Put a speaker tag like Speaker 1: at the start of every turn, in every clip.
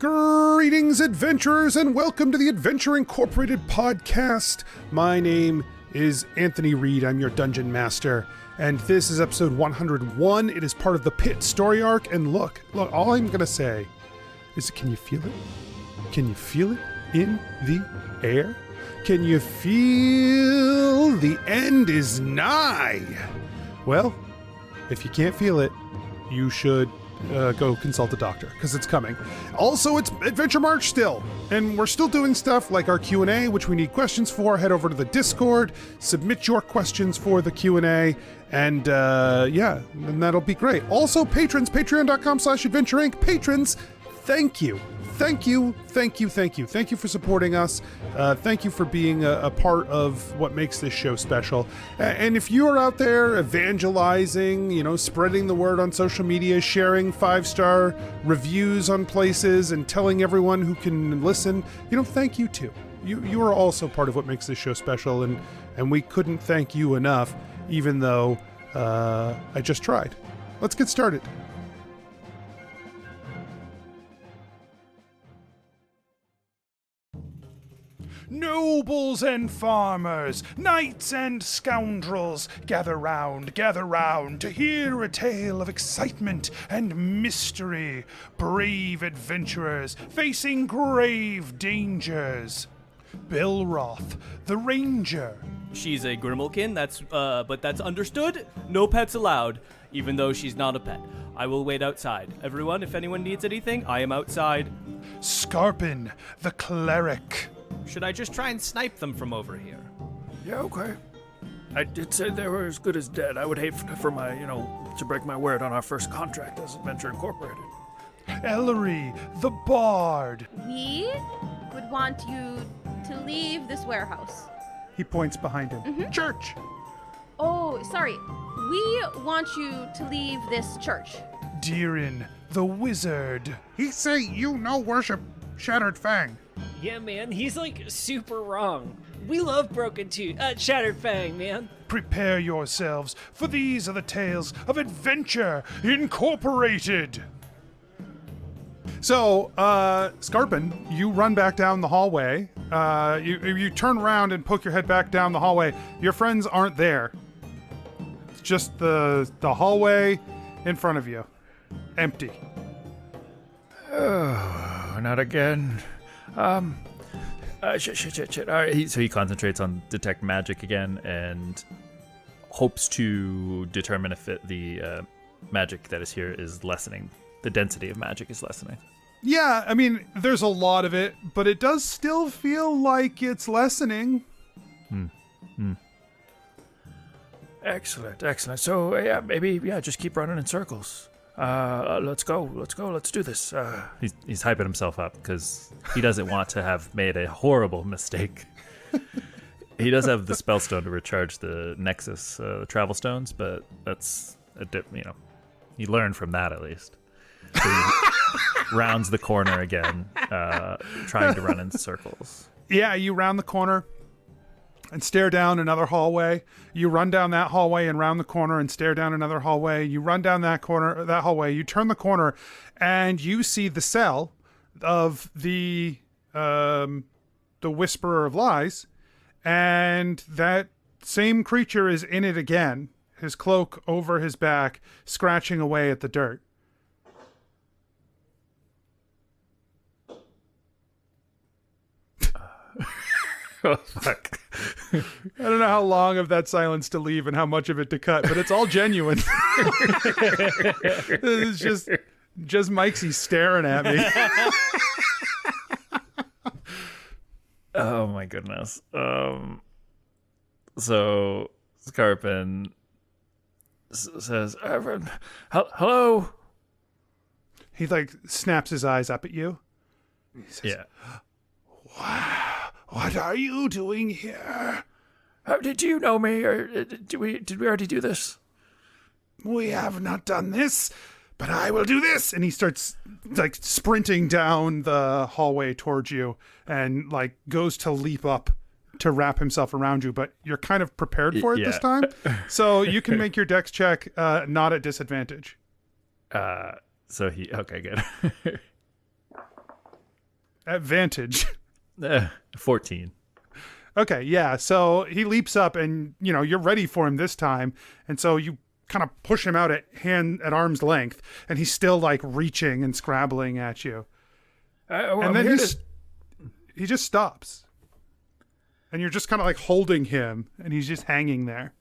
Speaker 1: Greetings, adventurers, and welcome to the Adventure Incorporated podcast. My name is Anthony Reed. I'm your dungeon master, and this is episode 101. It is part of the Pit story arc, and look, all I'm going to say is, can you feel it? Can you feel it in the air? Can you feel the end is nigh? Well, if you can't feel it, you should go consult a doctor, because it's coming. Also, it's Adventure March still, and we're still doing stuff like our Q&A, which we need questions for. Head over to the Discord, submit your questions for the Q&A, and and that'll be great. Also, patrons, patreon.com/adventureinc. Patrons, thank you. Thank you for supporting us. Thank you for being a part of what makes this show special. And if you are out there evangelizing, spreading the word on social media, sharing 5-star reviews on places and telling everyone who can listen, thank you too. You are also part of what makes this show special, and we couldn't thank you enough, even though I just tried. Let's get started. Nobles and farmers, knights and scoundrels, gather round to hear a tale of excitement and mystery. Brave adventurers facing grave dangers. Belroth, the ranger.
Speaker 2: She's a Grimalkin, but that's understood. No pets allowed, even though she's not a pet. I will wait outside. Everyone, if anyone needs anything, I am outside.
Speaker 1: Skarpin, the cleric.
Speaker 2: Should I just try and snipe them from over here?
Speaker 3: Yeah, okay. I did say they were as good as dead. I would hate for my, to break my word on our first contract as Adventure Incorporated.
Speaker 1: Ellori, the bard.
Speaker 4: We would want you to leave this warehouse.
Speaker 1: He points behind him.
Speaker 4: Mm-hmm.
Speaker 1: Church.
Speaker 4: Oh, sorry. We want you to leave this church.
Speaker 1: ReedDeeran, the wizard.
Speaker 5: He say you no worship Shattered Fang.
Speaker 6: Yeah, man, he's super wrong. We love Broken Tooth, Shattered Fang, man.
Speaker 1: Prepare yourselves, for these are the tales of Adventure Incorporated. So, Skarpin, you run back down the hallway. You turn around and poke your head back down the hallway. Your friends aren't there. It's just the hallway in front of you. Empty.
Speaker 3: Oh, not again. Shit. All right, so he concentrates on detect magic again and hopes to determine if the magic that is here is lessening. The density of magic is lessening.
Speaker 1: Yeah, I mean, there's a lot of it, but it does still feel like it's lessening.
Speaker 3: Excellent. So, maybe just keep running in circles. Let's go, let's do this.
Speaker 7: He's hyping himself up because he doesn't want to have made a horrible mistake. He does have the spellstone to recharge the Nexus travel stones, but that's he learned from that at least. So he rounds the corner again, trying to run in circles.
Speaker 1: Yeah, you round the corner and stare down another hallway. You run down that hallway and round the corner and stare down another hallway. You run down that hallway. You turn the corner and you see the cell of the Whisperer of Lies, and that same creature is in it again, his cloak over his back, scratching away at the dirt.
Speaker 7: Oh, fuck.
Speaker 1: I don't know how long of that silence to leave and how much of it to cut, but it's all genuine. It's just Mikesy staring at me.
Speaker 7: Oh my goodness. So Skarpin says, hello?
Speaker 1: He snaps his eyes up at you. He says,
Speaker 7: yeah.
Speaker 1: Wow. What are you doing here?
Speaker 3: Did you know me, or did we already do this?
Speaker 1: We have not done this, but I will do this. And he starts sprinting down the hallway towards you and goes to leap up to wrap himself around you, but you're kind of prepared for it this time. So you can make your dex check not at disadvantage.
Speaker 7: Okay, good.
Speaker 1: Advantage.
Speaker 3: 14.
Speaker 1: Okay, yeah. So he leaps up, and you're ready for him this time, and so you kind of push him out at arm's length, and he's still like reaching and scrabbling at you. And then he just stops, and you're just kind of like holding him, and he's just hanging there.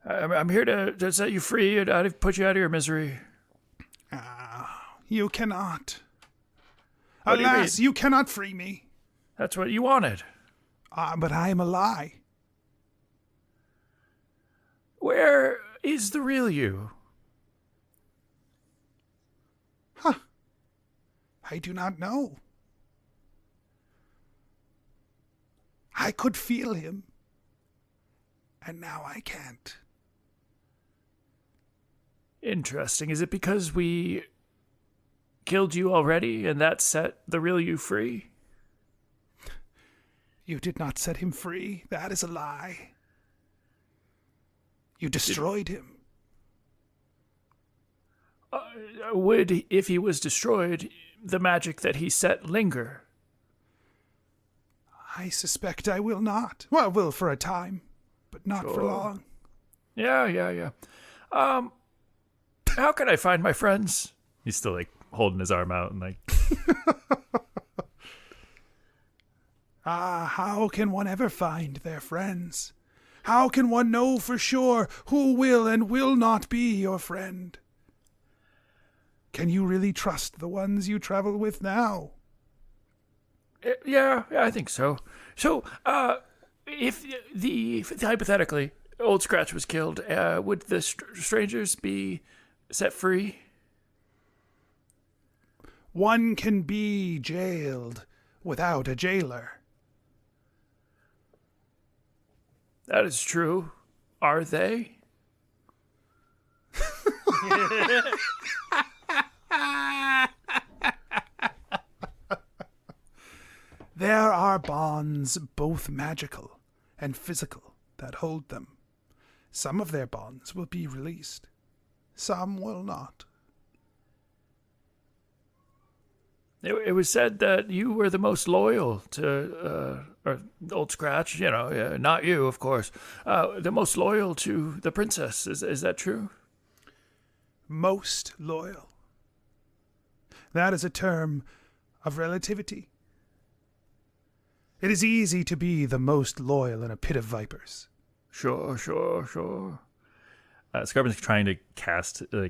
Speaker 3: I'm here to set you free and put you out of your misery.
Speaker 1: You cannot.
Speaker 3: What do you
Speaker 1: Alas, you cannot free me.
Speaker 3: That's what you wanted.
Speaker 1: But I am a lie.
Speaker 3: Where is the real you?
Speaker 1: I do not know. I could feel him, and now I can't.
Speaker 3: Interesting. Is it because we killed you already and that set the real you free?
Speaker 1: You did not set him free. That is a lie. You destroyed him.
Speaker 3: Would, if he was destroyed, the magic that he set linger?
Speaker 1: I suspect I will not. Well, I will for a time, but not for long.
Speaker 3: Yeah. How can I find my friends? He's still like holding his arm out and like.
Speaker 1: How can one ever find their friends? How can one know for sure who will and will not be your friend? Can you really trust the ones you travel with now?
Speaker 3: Yeah, I think so. So, if hypothetically Old Scratch was killed, would the strangers be set free?
Speaker 1: One can be jailed without a jailer.
Speaker 3: That is true. Are they?
Speaker 1: There are bonds, both magical and physical, that hold them. Some of their bonds will be released. Some will not.
Speaker 3: It was said that you were the most loyal to Old Scratch. Not you, of course. The most loyal to the princess. Is that true?
Speaker 1: Most loyal. That is a term of relativity. It is easy to be the most loyal in a pit of vipers.
Speaker 3: Sure. Skarpin's trying to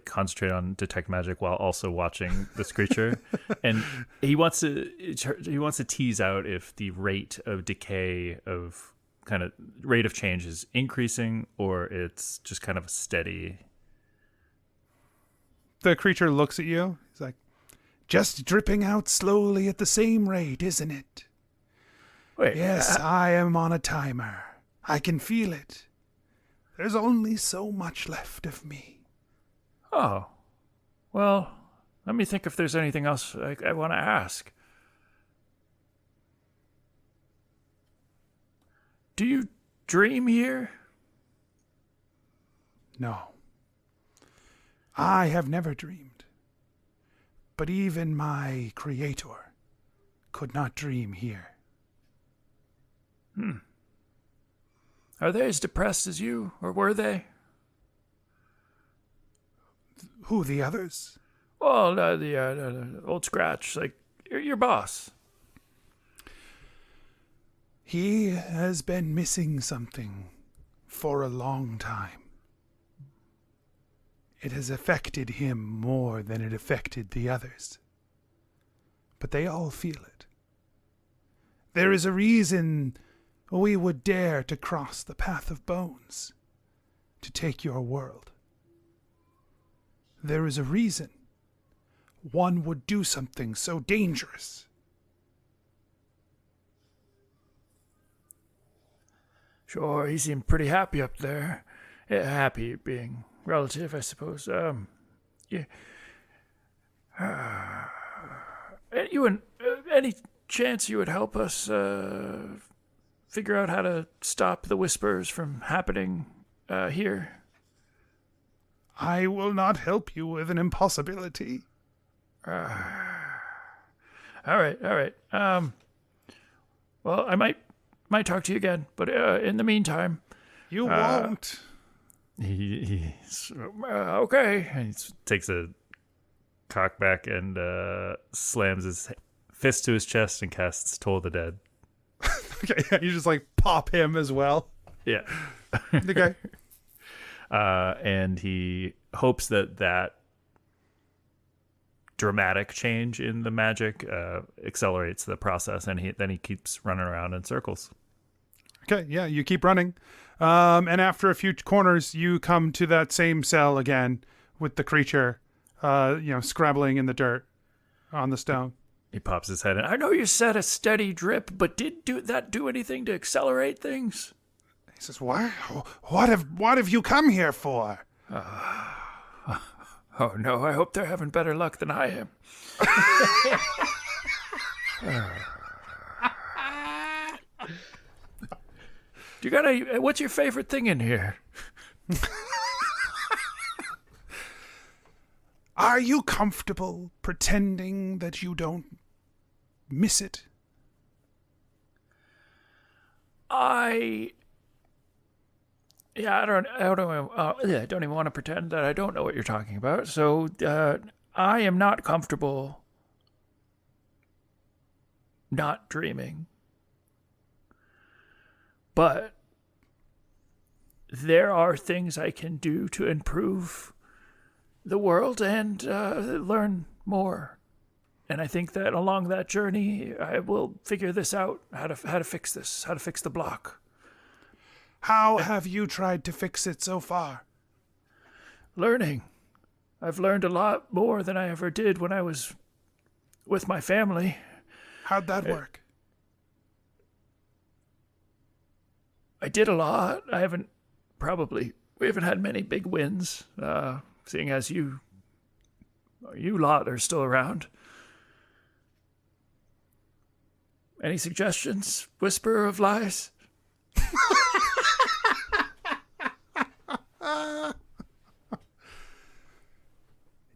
Speaker 3: concentrate on detect magic while also watching this creature, and he wants to tease out if the rate of decay of rate of change is increasing or it's just kind of steady.
Speaker 1: The creature looks at you. He's like, just dripping out slowly at the same rate, isn't it?
Speaker 3: Wait.
Speaker 1: Yes, I am on a timer. I can feel it. There's only so much left of me.
Speaker 3: Oh. Well, let me think if there's anything else I want to ask. Do you dream here?
Speaker 1: No. I have never dreamed. But even my creator could not dream here.
Speaker 3: Are they as depressed as you, or were they?
Speaker 1: Who, the others?
Speaker 3: Well, the Old Scratch, like your boss.
Speaker 1: He has been missing something for a long time. It has affected him more than it affected the others. But they all feel it. There is a reason we would dare to cross the path of bones, to take your world. There is a reason one would do something so dangerous.
Speaker 3: Sure, he seemed pretty happy up there. Happy being relative, I suppose. Yeah. Any chance you would help us figure out how to stop the whispers from happening here?
Speaker 1: I will not help you with an impossibility.
Speaker 7: All right. Well, I might talk to you again, but in the meantime,
Speaker 1: You won't.
Speaker 7: he's okay. And he takes a cock back and slams his fist to his chest and casts Toll the Dead.
Speaker 1: Okay, you just like pop him as well.
Speaker 7: Yeah.
Speaker 1: Okay.
Speaker 7: And he hopes that dramatic change in the magic accelerates the process, and he keeps running around in circles.
Speaker 1: Okay, yeah, you keep running. And after a few corners, you come to that same cell again with the creature, scrabbling in the dirt on the stone.
Speaker 7: He pops his head in. I know you said a steady drip, but did that do anything to accelerate things?
Speaker 5: He says, what have you come here for?
Speaker 7: Oh no, I hope they're having better luck than I am. What's your favorite thing in here?
Speaker 1: Are you comfortable pretending that you don't miss it?
Speaker 7: I don't even want to pretend that I don't know what you're talking about. So I am not comfortable not dreaming. But there are things I can do to improve the world and learn more. And I think that along that journey, I will figure this out, how to fix this, how to fix the block.
Speaker 1: How have you tried to fix it so far?
Speaker 7: Learning. I've learned a lot more than I ever did when I was with my family.
Speaker 1: How'd that work?
Speaker 7: I did a lot. We haven't had many big wins, seeing as you lot are still around. Any suggestions? Whisper of lies?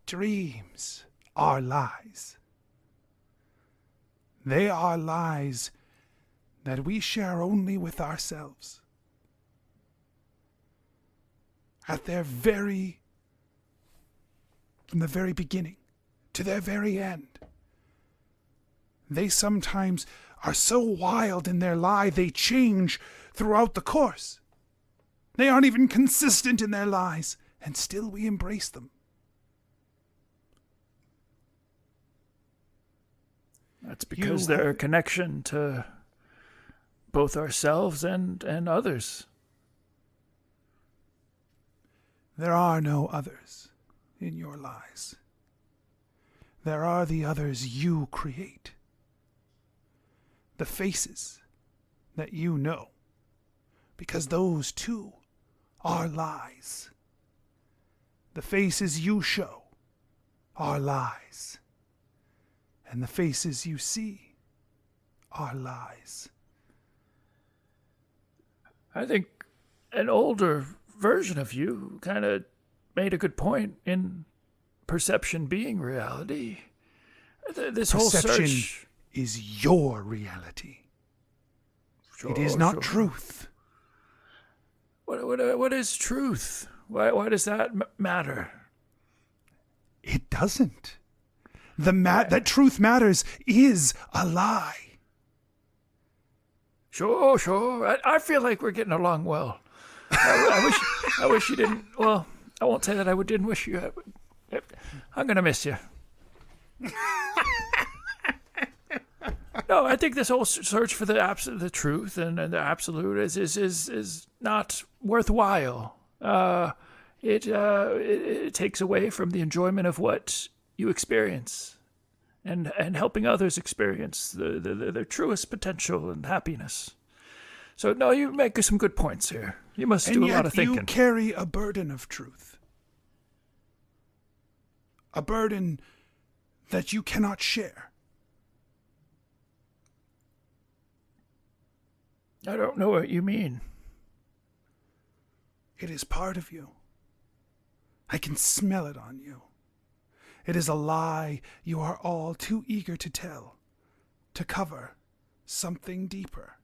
Speaker 1: Dreams are lies. They are lies that we share only with ourselves. From the very beginning to their very end. They sometimes are so wild in their lie, they change throughout the course. They aren't even consistent in their lies, and still we embrace them.
Speaker 7: That's because they're a connection to both ourselves and others.
Speaker 1: There are no others in your lies. There are the others you create. The faces that you know, because those too are lies. The faces you show are lies. And the faces you see are lies.
Speaker 7: I think an older version of you kind of made a good point in perception being reality. This whole
Speaker 1: Perception
Speaker 7: search
Speaker 1: is your reality. It is not truth.
Speaker 7: What is truth? Why does that matter?
Speaker 1: It doesn't. That truth matters is a lie.
Speaker 7: Sure. I feel like we're getting along well. I wish you didn't. Well, I won't say that I didn't wish you. I'm gonna miss you. No, I think this whole search for the truth and the absolute is not worthwhile. It takes away from the enjoyment of what you experience, and helping others experience their truest potential and happiness. So, no, you make some good points here. You must do a lot of thinking.
Speaker 1: And yet you carry a burden of truth. A burden that you cannot share.
Speaker 7: I don't know what you mean.
Speaker 1: It is part of you. I can smell it on you. It is a lie you are all too eager to tell,
Speaker 5: to cover something deeper.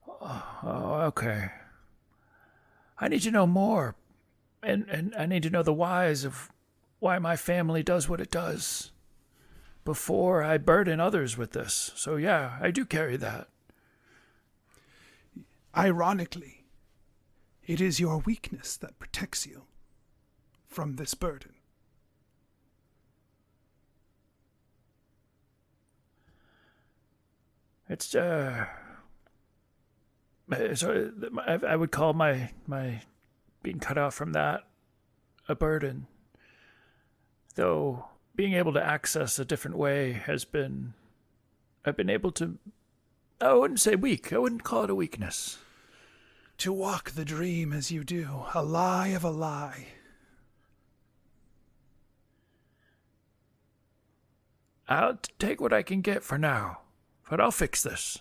Speaker 7: Oh, okay. I need to know more, and I need to know the whys of why my family does what it does before I burden others with this. So yeah, I do carry that.
Speaker 5: Ironically, it is your weakness that protects you from this burden.
Speaker 7: It's so I would call my being cut off from that a burden. Though being able to access a different way I've been able to, I wouldn't say weak, I wouldn't call it a weakness.
Speaker 5: To walk the dream as you do, a lie of a lie.
Speaker 7: I'll take what I can get for now, but I'll fix this.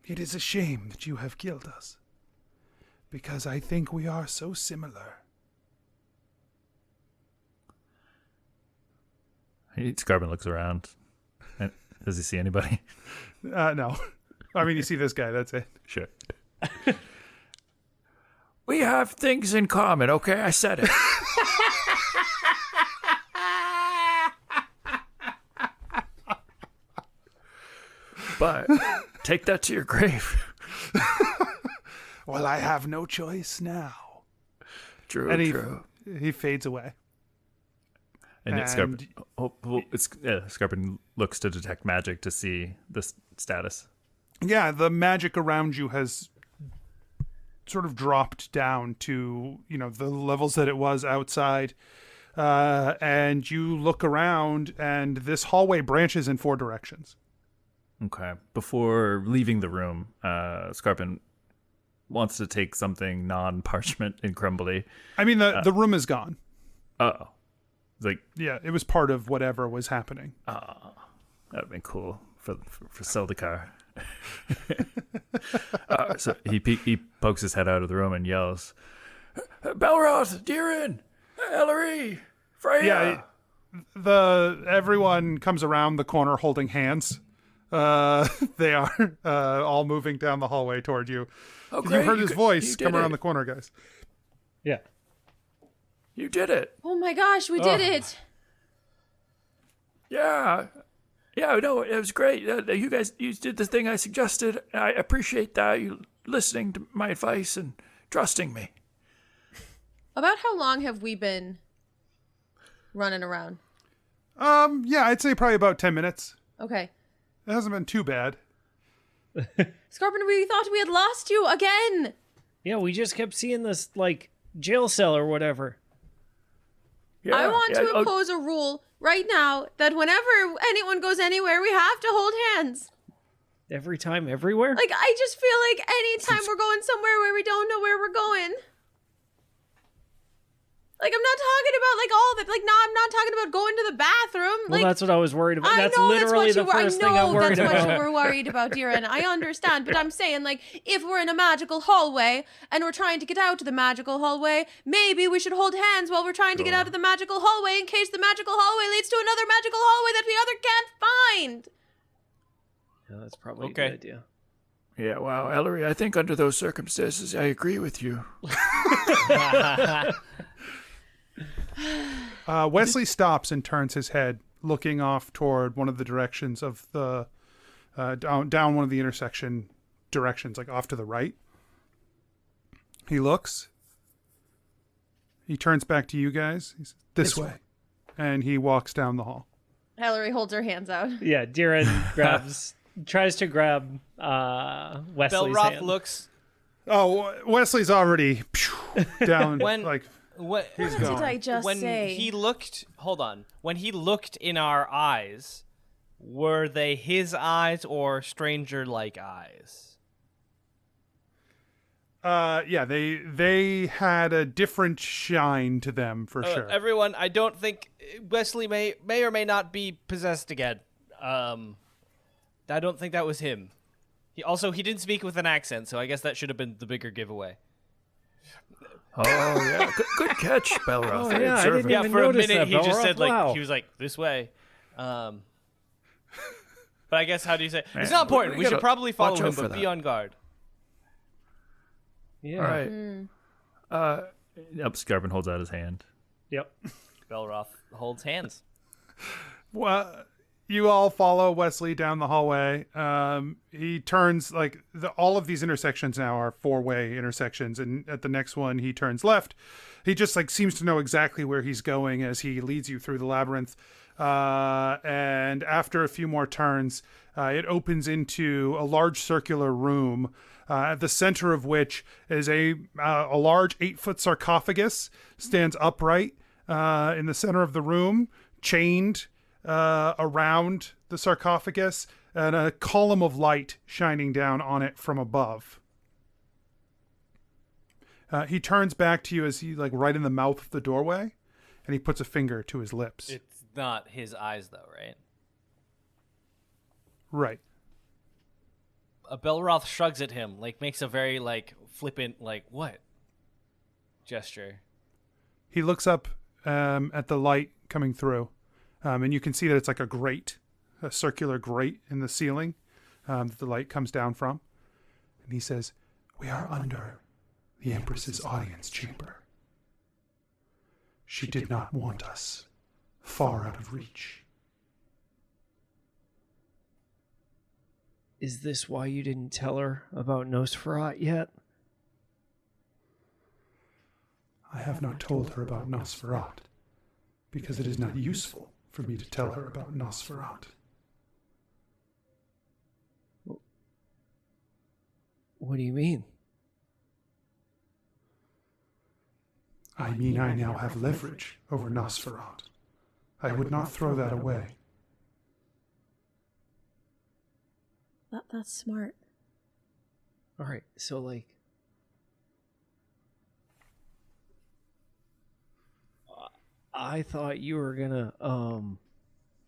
Speaker 5: It is a shame that you have killed us, because I think we are so similar.
Speaker 3: Skarpin looks around. Does he see anybody?
Speaker 1: No. I mean, you see this guy, that's it.
Speaker 3: Sure.
Speaker 7: We have things in common, okay? I said it. But take that to your grave.
Speaker 5: Well, I have no choice now.
Speaker 7: True,
Speaker 1: And
Speaker 7: true.
Speaker 1: he fades away.
Speaker 3: And,
Speaker 1: And-
Speaker 3: Skarpin looks to detect magic to see the status.
Speaker 1: Yeah, the magic around you has sort of dropped down to, the levels that it was outside. And you look around, and this hallway branches in 4 directions.
Speaker 3: Okay. Before leaving the room, Skarpin wants to take something non-parchment and crumbly.
Speaker 1: I mean, the room is gone.
Speaker 3: Uh-oh. Like,
Speaker 1: Yeah, it was part of whatever was happening.
Speaker 3: that would have been cool for Seldikar. So he pokes his head out of the room and yells,
Speaker 7: Belroth, DeeRan, Ellori, Freya.
Speaker 1: Yeah, everyone comes around the corner holding hands. They are all moving down the hallway toward you.
Speaker 7: Oh,
Speaker 1: You
Speaker 7: great.
Speaker 1: heard his voice
Speaker 7: did
Speaker 1: come around
Speaker 7: it.
Speaker 1: the corner, guys.
Speaker 6: Yeah.
Speaker 7: You did it.
Speaker 4: Oh my gosh, we did it.
Speaker 7: Yeah. Yeah, no, it was great. You guys, you did the thing I suggested. I appreciate that. You listening to my advice and trusting me.
Speaker 4: About how long have we been running around?
Speaker 1: Yeah, I'd say probably about 10 minutes.
Speaker 4: Okay.
Speaker 1: It hasn't been too bad.
Speaker 4: Skarpin, we thought we had lost you again.
Speaker 6: Yeah, we just kept seeing this, like, jail cell or whatever.
Speaker 7: Yeah,
Speaker 4: I want
Speaker 7: yeah,
Speaker 4: to impose a rule right now that whenever anyone goes anywhere, we have to hold hands.
Speaker 6: Every time, everywhere?
Speaker 4: Like, I just feel like anytime we're going somewhere where we don't know where we're going. Like, I'm not talking about, like, all of it. Like, no, I'm not talking about going to the bathroom.
Speaker 6: Well,
Speaker 4: Like,
Speaker 6: that's what I was worried about.
Speaker 4: I
Speaker 6: That's
Speaker 4: know
Speaker 6: literally
Speaker 4: that's what
Speaker 6: the first thing I'm worried
Speaker 4: that's what you
Speaker 6: about.
Speaker 4: were worried about, DeeRan. I understand, but I'm saying, like, if we're in a magical hallway and we're trying to get out of the magical hallway, maybe we should hold hands while we're trying to get out of the magical hallway in case the magical hallway leads to another magical hallway that we other can't find.
Speaker 6: Yeah, that's probably
Speaker 2: Okay.
Speaker 6: a good idea.
Speaker 7: Yeah, wow, Ellori, I think under those circumstances, I agree with you.
Speaker 1: Wesley stops and turns his head, looking off toward one of the directions of the down one of the intersection directions, like off to the right. He looks. He turns back to you guys. He says, this way. And he walks down the hall.
Speaker 4: Hillary holds her hands out.
Speaker 6: Yeah, DeeRan tries to grab Wesley's
Speaker 2: Belroth
Speaker 6: hand.
Speaker 2: looks.
Speaker 1: Oh, Wesley's already down.
Speaker 2: When-
Speaker 1: like
Speaker 2: What
Speaker 1: he's
Speaker 4: What
Speaker 1: gone.
Speaker 4: did I just
Speaker 2: when
Speaker 4: say?
Speaker 2: he looked? Hold on. When he looked in our eyes, were they his eyes or stranger-like eyes?
Speaker 1: Yeah, they had a different shine to them for sure.
Speaker 2: Everyone, I don't think Wesley may or may not be possessed again. I don't think that was him. He didn't speak with an accent, so I guess that should have been the bigger giveaway.
Speaker 7: Oh, yeah, good catch, Belroth.
Speaker 6: Oh, yeah, I didn't
Speaker 2: Yeah,
Speaker 6: even
Speaker 2: for a
Speaker 6: notice
Speaker 2: minute
Speaker 6: that,
Speaker 2: he just
Speaker 6: Belroth.
Speaker 2: said like
Speaker 6: Wow.
Speaker 2: he was like this way. But I guess, how do you say? It's not important. We should probably follow him, but be on guard.
Speaker 6: Yeah.
Speaker 7: All right. Yep, Skarpin holds out his hand.
Speaker 6: Yep.
Speaker 2: Belroth holds hands.
Speaker 1: Well, you all follow Wesley down the hallway. He turns, like, all of these intersections now are 4-way intersections, and at the next one he turns left. He just, like, seems to know exactly where he's going as he leads you through the labyrinth. And after a few more turns, it opens into a large circular room, at the center of which is a large 8-foot sarcophagus stands upright in the center of the room, chained around the sarcophagus, and a column of light shining down on it from above. He turns back to you as he, like, right in the mouth of the doorway, and he puts a finger to his lips.
Speaker 2: It's not his eyes, though, right?
Speaker 1: Right.
Speaker 2: Belroth shrugs at him, like, makes a very, like, flippant, like, what? gesture.
Speaker 1: He looks up at the light coming through, and you can see that it's like a grate, a circular grate in the ceiling that the light comes down from. And he says,
Speaker 5: "We are under the Empress's audience chamber. She did not want us far out of reach."
Speaker 6: Is this why you didn't tell her about Nosferatu yet?
Speaker 5: I have not told her about Nosferatu, because it is not useful for me to tell her about Nosferatu.
Speaker 6: What do you mean?
Speaker 5: I mean, I now have leverage over Nosferatu. I would not throw that away.
Speaker 4: That's smart.
Speaker 6: All right, so like, I thought you were gonna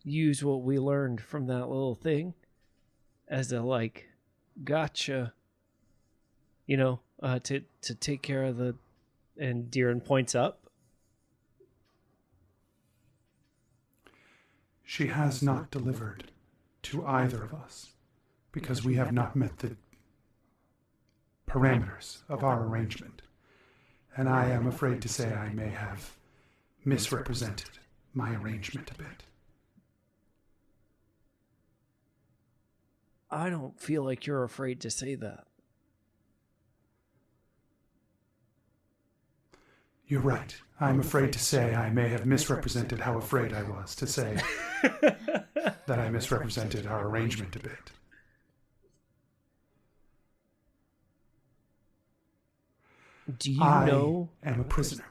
Speaker 6: use what we learned from that little thing as a like gotcha, you know, to take care of the. And Deeran points up.
Speaker 5: She has not delivered to either of us, because we have not met the parameters of our arrangement, and I am afraid to say I may have misrepresented my arrangement a bit.
Speaker 6: I don't feel like you're afraid to say that.
Speaker 5: You're right. I'm afraid to say I may have misrepresented how afraid I was to say that I misrepresented our arrangement a bit.
Speaker 6: Do you know?
Speaker 5: I am a prisoner.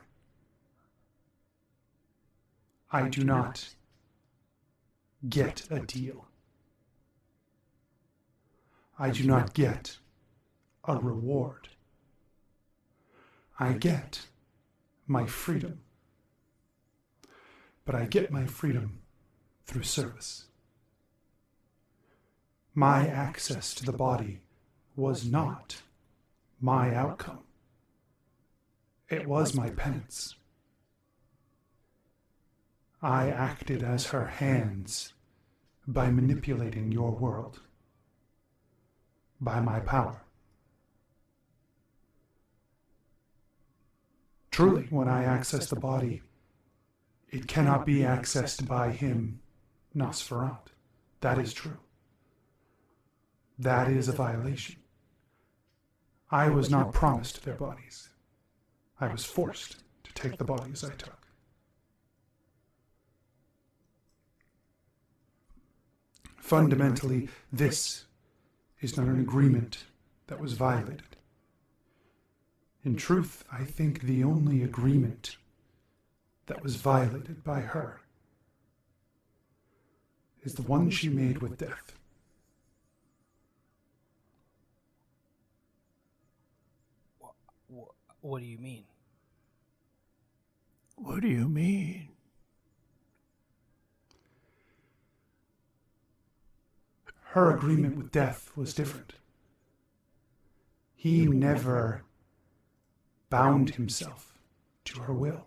Speaker 5: I do not get a deal. I do not get a reward. I get my freedom. But I get my freedom through service. My access to the body was not my outcome. It was my penance. I acted as her hands by manipulating your world, by my power. Truly, when I access the body, it cannot be accessed by him, Nosferatu. That is true. That is a violation. I was not promised their bodies. I was forced to take the bodies I took. Fundamentally, this is not an agreement that was violated. In truth, I think the only agreement that was violated by her is the one she made with death.
Speaker 2: What do you mean?
Speaker 5: What do you mean? Her agreement with death was different. He never bound himself to her will.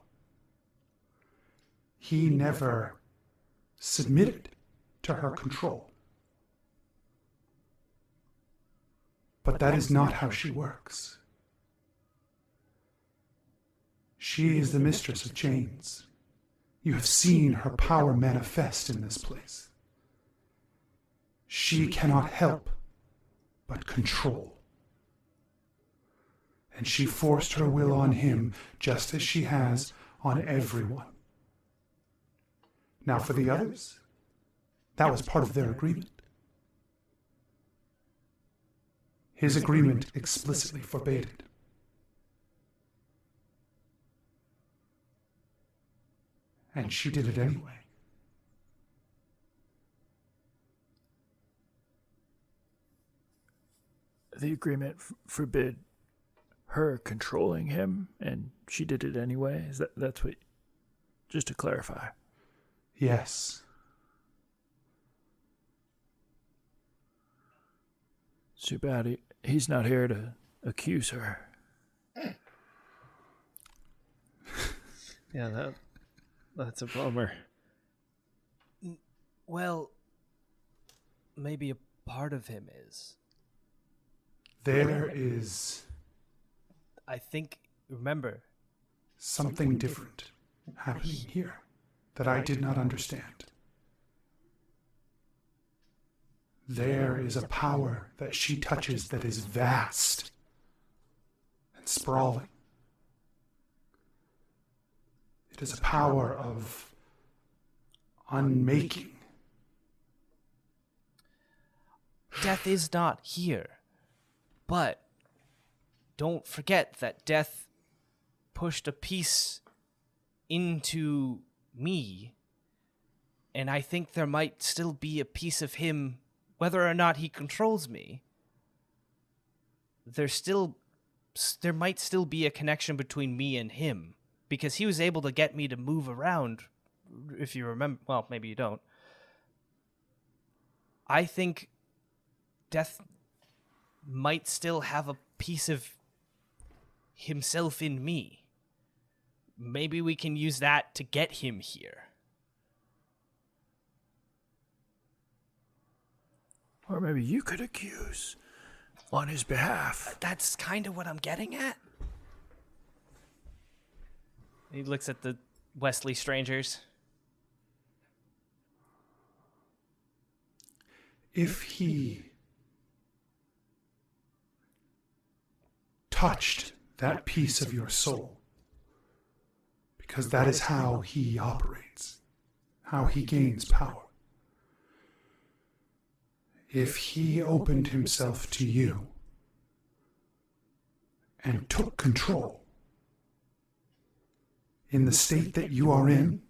Speaker 5: He never submitted to her control. But that is not how she works. She is the mistress of chains. You have seen her power manifest in this place. She cannot help but control. And she forced her will on him just as she has on everyone. Now for the others, that was part of their agreement. His agreement explicitly forbade it. And she did it anyway.
Speaker 7: The agreement forbid her controlling him, and she did it anyway? That's what... Just to clarify.
Speaker 5: Yes.
Speaker 7: It's too bad he's not here to accuse her.
Speaker 6: Yeah, that's a bummer.
Speaker 2: Well, maybe a part of him is.
Speaker 5: There is
Speaker 2: I think, remember,
Speaker 5: something different happening here that I did not understand. There is a power that she touches that is vast and sprawling. It is a power of unmaking.
Speaker 2: death is not here. But don't forget that death pushed a piece into me, and I think there might still be a piece of him, whether or not he controls me. There might still be a connection between me and him, because he was able to get me to move around, if you remember. Well, maybe you don't. I think death might still have a piece of himself in me. Maybe we can use that to get him here.
Speaker 7: Or maybe you could accuse on his behalf.
Speaker 2: That's kind of what I'm getting at. He looks at the Wesley strangers.
Speaker 5: If he touched that piece of your soul, because that is how he operates, how he gains power. If he opened himself to you and took control in the state that you are in,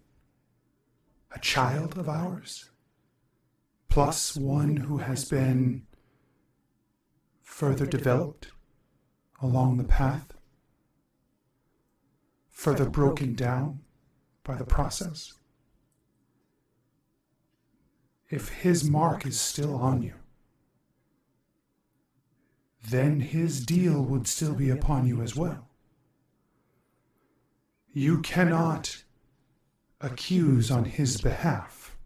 Speaker 5: a child of ours, plus one who has been further developed along the path, further broken down by the process. If his mark is still on you, then his deal would still be upon you as well. You cannot accuse on his behalf,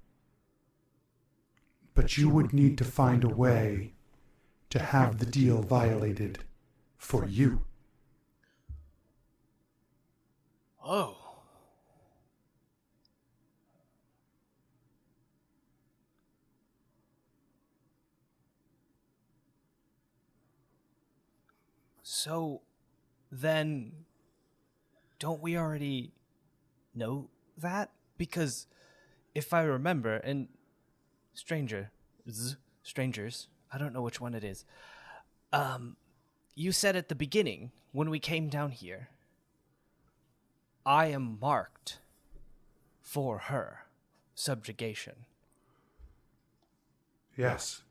Speaker 5: but you would need to find a way to have the deal violated for you.
Speaker 2: Oh. So, then, don't we already know that? Because, if I remember, and strangers, I don't know which one it is, you said at the beginning, when we came down here, I am marked for her subjugation.
Speaker 5: Yes.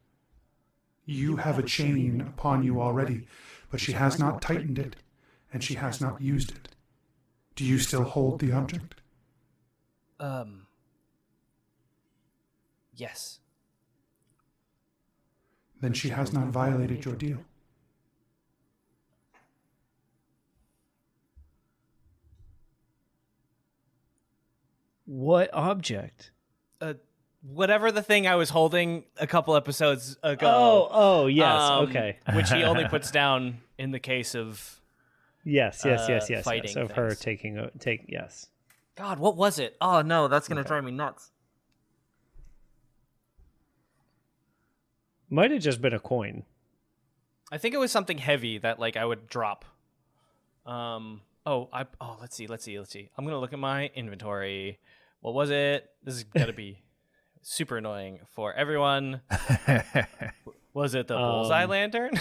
Speaker 5: You have a chain upon you already, but she has not tightened it, and she has not used it. Do you still hold the object?
Speaker 2: Yes.
Speaker 5: Then she has not violated your deal.
Speaker 6: What object?
Speaker 2: whatever the thing I was holding a couple episodes ago.
Speaker 6: Oh, yes. Okay.
Speaker 2: Which he only puts down in the case of
Speaker 6: Yes.
Speaker 2: fighting
Speaker 6: Of her
Speaker 2: things.
Speaker 6: yes.
Speaker 2: God, what was it? Oh no, that's gonna drive me nuts.
Speaker 6: Might have just been a coin.
Speaker 2: I think it was something heavy that like I would drop. Let's see. I'm gonna look at my inventory. What was it? This is gonna be super annoying for everyone. Was it the bullseye lantern?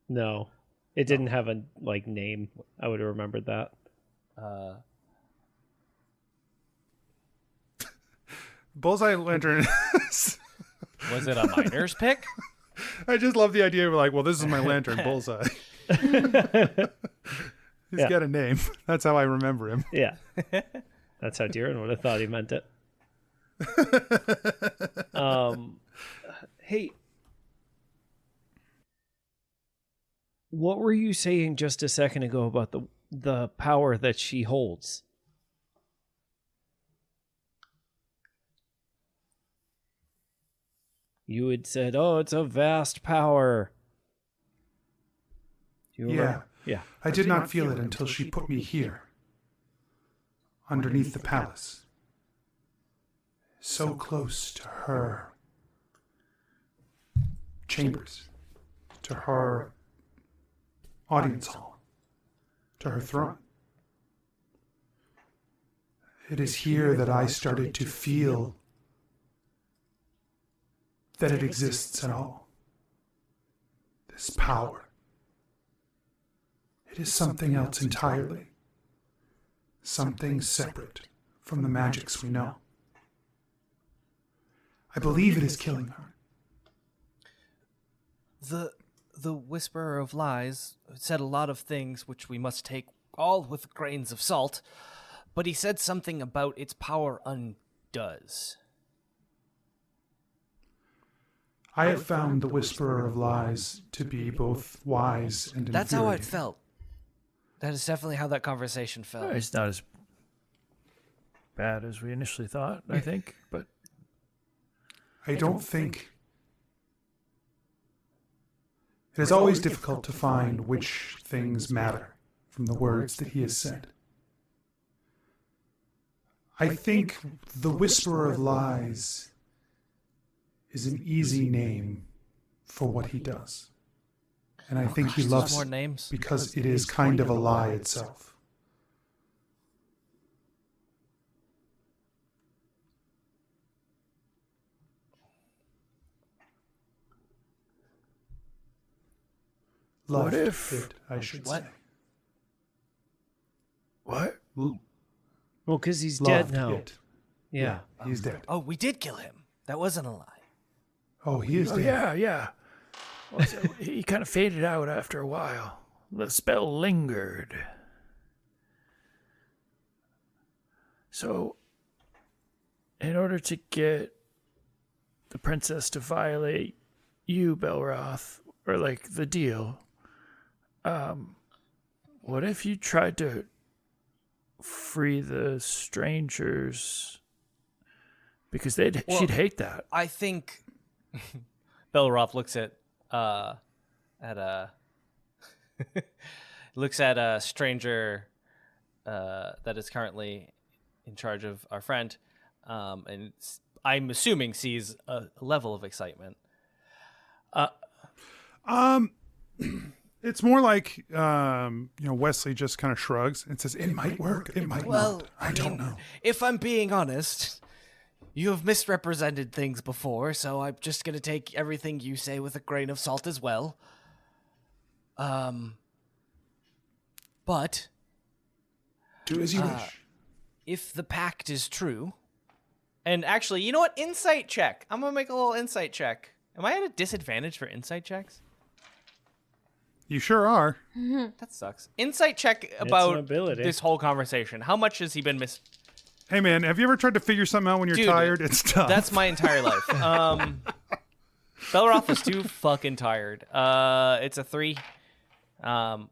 Speaker 6: No, it didn't have a name. I would have remembered that.
Speaker 1: Bullseye lantern.
Speaker 2: Was it a miner's pick?
Speaker 1: I just love the idea of like, well, this is my lantern, Bullseye. He's got a name. That's how I remember him.
Speaker 6: Yeah. That's how Deeran would have thought he meant it. Hey, what were you saying just a second ago about the power that she holds? You had said, "Oh, it's a vast power." Do you remember? Yeah.
Speaker 5: I did not feel it until she put me here, underneath the palace. So close to her chambers, to her audience hall, to her throne. It is here that I started to feel that it exists at all. This power. It is something else entirely. Something separate from the magics we know. I believe it is killing her.
Speaker 2: The Whisperer of Lies said a lot of things which we must take all with grains of salt, but he said something about its power undoes.
Speaker 5: I have found the Whisperer of Lies to be both wise and
Speaker 2: That's how it
Speaker 5: infuriating.
Speaker 2: felt. That is definitely how that conversation felt.
Speaker 3: It's not as bad as we initially thought, I think, but
Speaker 5: I don't think... It is always difficult to find which things matter from the words that he has said. I think the Whisperer of Lies is an easy name for what he does. And I think he
Speaker 2: there's
Speaker 5: loves
Speaker 2: more
Speaker 5: it
Speaker 2: names.
Speaker 5: because it is kind of a lie itself.
Speaker 3: What
Speaker 5: Loved
Speaker 3: if-
Speaker 5: it, I should
Speaker 2: What?
Speaker 5: say.
Speaker 3: what?
Speaker 6: Well, because he's
Speaker 5: Loved
Speaker 6: dead now.
Speaker 5: it.
Speaker 6: Yeah.
Speaker 5: He's dead.
Speaker 2: Oh, we did kill him. That wasn't a lie.
Speaker 5: Oh, he is
Speaker 3: Oh,
Speaker 5: dead.
Speaker 3: yeah. Well, so he kind of faded out after a while. The spell lingered. So, in order to get the princess to violate you, Belroth, or like the deal, what if you tried to free the strangers? Because she'd hate that.
Speaker 2: I think Belroth looks at looks at a stranger that is currently in charge of our friend, and I'm assuming sees a level of excitement.
Speaker 1: It's more like Wesley just kind of shrugs and says, "It might work. It might not. I don't know."
Speaker 2: If I'm being honest, you have misrepresented things before, so I'm just gonna take everything you say with a grain of salt as well. But
Speaker 5: Do as you wish.
Speaker 2: if the pact is true, and actually, you know what? Insight check. I'm gonna make a little insight check. Am I at a disadvantage for insight checks?
Speaker 1: You sure are.
Speaker 2: That sucks. Insight check about
Speaker 6: ability.
Speaker 2: this whole conversation. How much has he been
Speaker 1: Hey, man, have you ever tried to figure something out when you're
Speaker 2: Dude,
Speaker 1: tired? It's tough.
Speaker 2: That's my entire life. Belroth is too fucking tired. It's a 3. I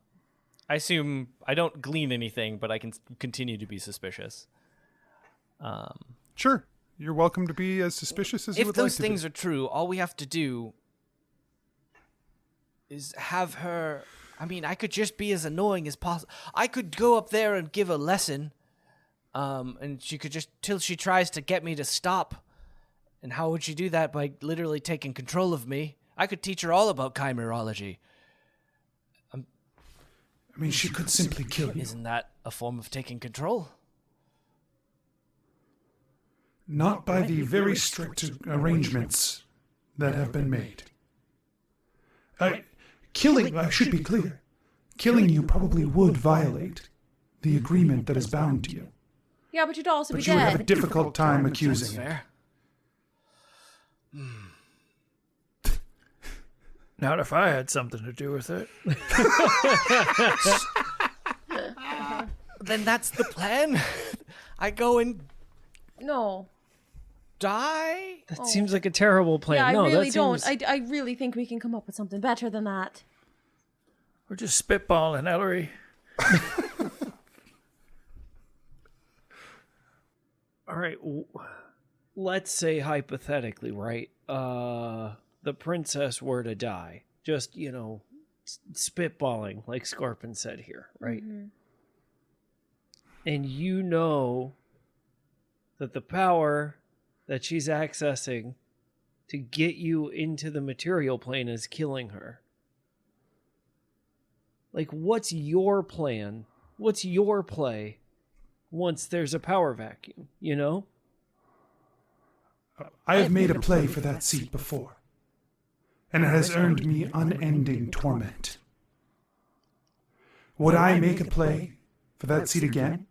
Speaker 2: assume I don't glean anything, but I can continue to be suspicious.
Speaker 1: Sure. You're welcome to be as suspicious as you
Speaker 2: If
Speaker 1: would like
Speaker 2: those
Speaker 1: to
Speaker 2: things
Speaker 1: be.
Speaker 2: are true, all we have to do is have her. I mean, I could just be as annoying as possible. I could go up there and give a lesson, and she could just till she tries to get me to stop. And how would she do that? By literally taking control of me. I could teach her all about chimerology.
Speaker 5: I mean, she could simply kill you.
Speaker 2: Isn't that a form of taking control?
Speaker 5: Not by the very strict arrangements that have been made. Killing, I should be clear, killing you probably would violate the agreement that is bound to you.
Speaker 4: Yeah, but you'd also
Speaker 5: But
Speaker 4: be
Speaker 5: you would have a
Speaker 4: dead.
Speaker 5: difficult time
Speaker 2: That's
Speaker 5: accusing it.
Speaker 2: fair.
Speaker 6: Not if I had something to do with it.
Speaker 2: Then that's the plan. I go and
Speaker 4: No.
Speaker 2: die.
Speaker 6: That seems like a terrible plan.
Speaker 4: Yeah, I
Speaker 6: no,
Speaker 4: really
Speaker 6: that
Speaker 4: don't.
Speaker 6: seems...
Speaker 4: I really think we can come up with something better than that.
Speaker 6: We're just spitballing, Ellery. All right. Let's say hypothetically, right? The princess were to die. Just, spitballing, like Skarpin said here, right?
Speaker 4: Mm-hmm.
Speaker 6: And you know that the power that she's accessing to get you into the material plane is killing her. Like, what's your plan? What's your play once there's a power vacuum,
Speaker 5: I have made a play for that seat before, and it has earned me unending torment. Would I make a play for that seat again,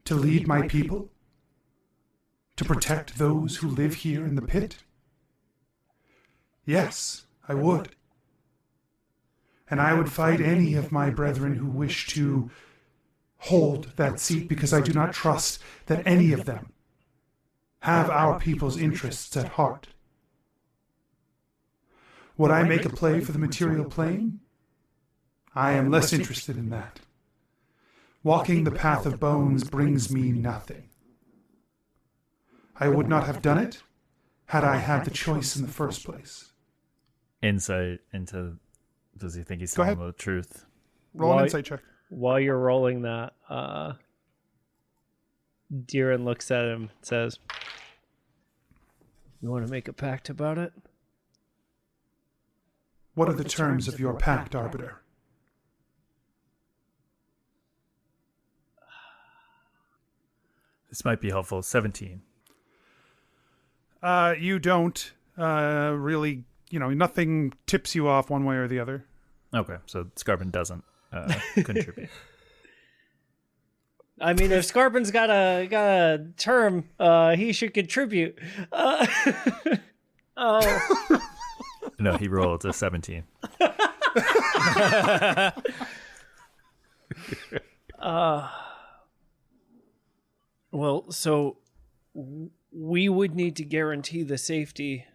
Speaker 5: to lead my people, to protect those who live here in the pit? Yes, I would. And I would fight any of my brethren who wish to hold that seat, because I do not trust that any of them have our people's interests at heart. Would I make a play for the material plane? I am less interested in that. Walking the path of bones brings me nothing. I would not have done it had I had the choice in the first place.
Speaker 3: Insight into, does he think he's
Speaker 1: Go
Speaker 3: telling
Speaker 1: ahead.
Speaker 3: the truth?
Speaker 1: Roll an
Speaker 6: Why-
Speaker 1: insight check.
Speaker 6: While you're rolling that, Deeran looks at him and says, "You want to make a pact about it?"
Speaker 5: What are the terms of your pact, Arbiter?
Speaker 3: This might be helpful. 17.
Speaker 1: You don't really, nothing tips you off one way or the other.
Speaker 3: Okay, so Skarpin doesn't contribute.
Speaker 6: I mean, if Skarpin's got a term, he should contribute. Oh,
Speaker 3: No, he rolled a 17.
Speaker 6: well, so we would need to guarantee the safety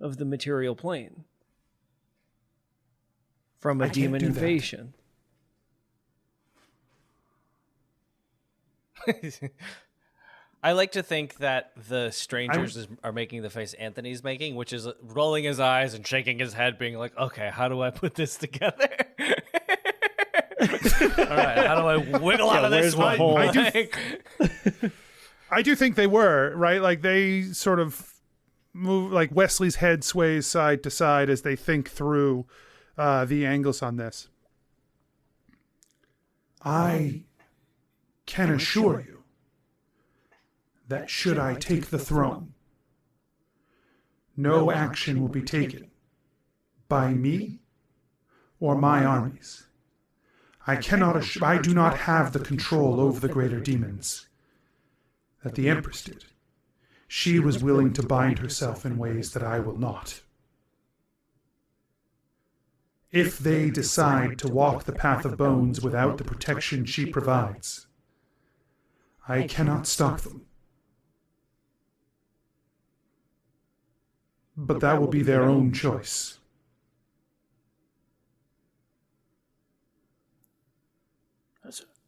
Speaker 6: of the material plane from a
Speaker 5: I can't
Speaker 6: demon
Speaker 5: do that.
Speaker 6: invasion.
Speaker 2: I like to think that the strangers are making the face Anthony's making, which is rolling his eyes and shaking his head, being like, okay, how do I put this together? All right, how do I wiggle out of
Speaker 6: where's
Speaker 2: this
Speaker 6: the
Speaker 2: one?
Speaker 6: hole?
Speaker 1: I do think they were, right? Like, they sort of move, like Wesley's head sways side to side as they think through the angles on this.
Speaker 5: I can assure you that should I take the throne, no action will be taken by me or my armies. I do not have the control over the greater demons that the Empress did. She was willing to bind herself in ways that I will not. If they decide to walk the path of bones without the protection she provides, I cannot stop them. But that will be their own choice.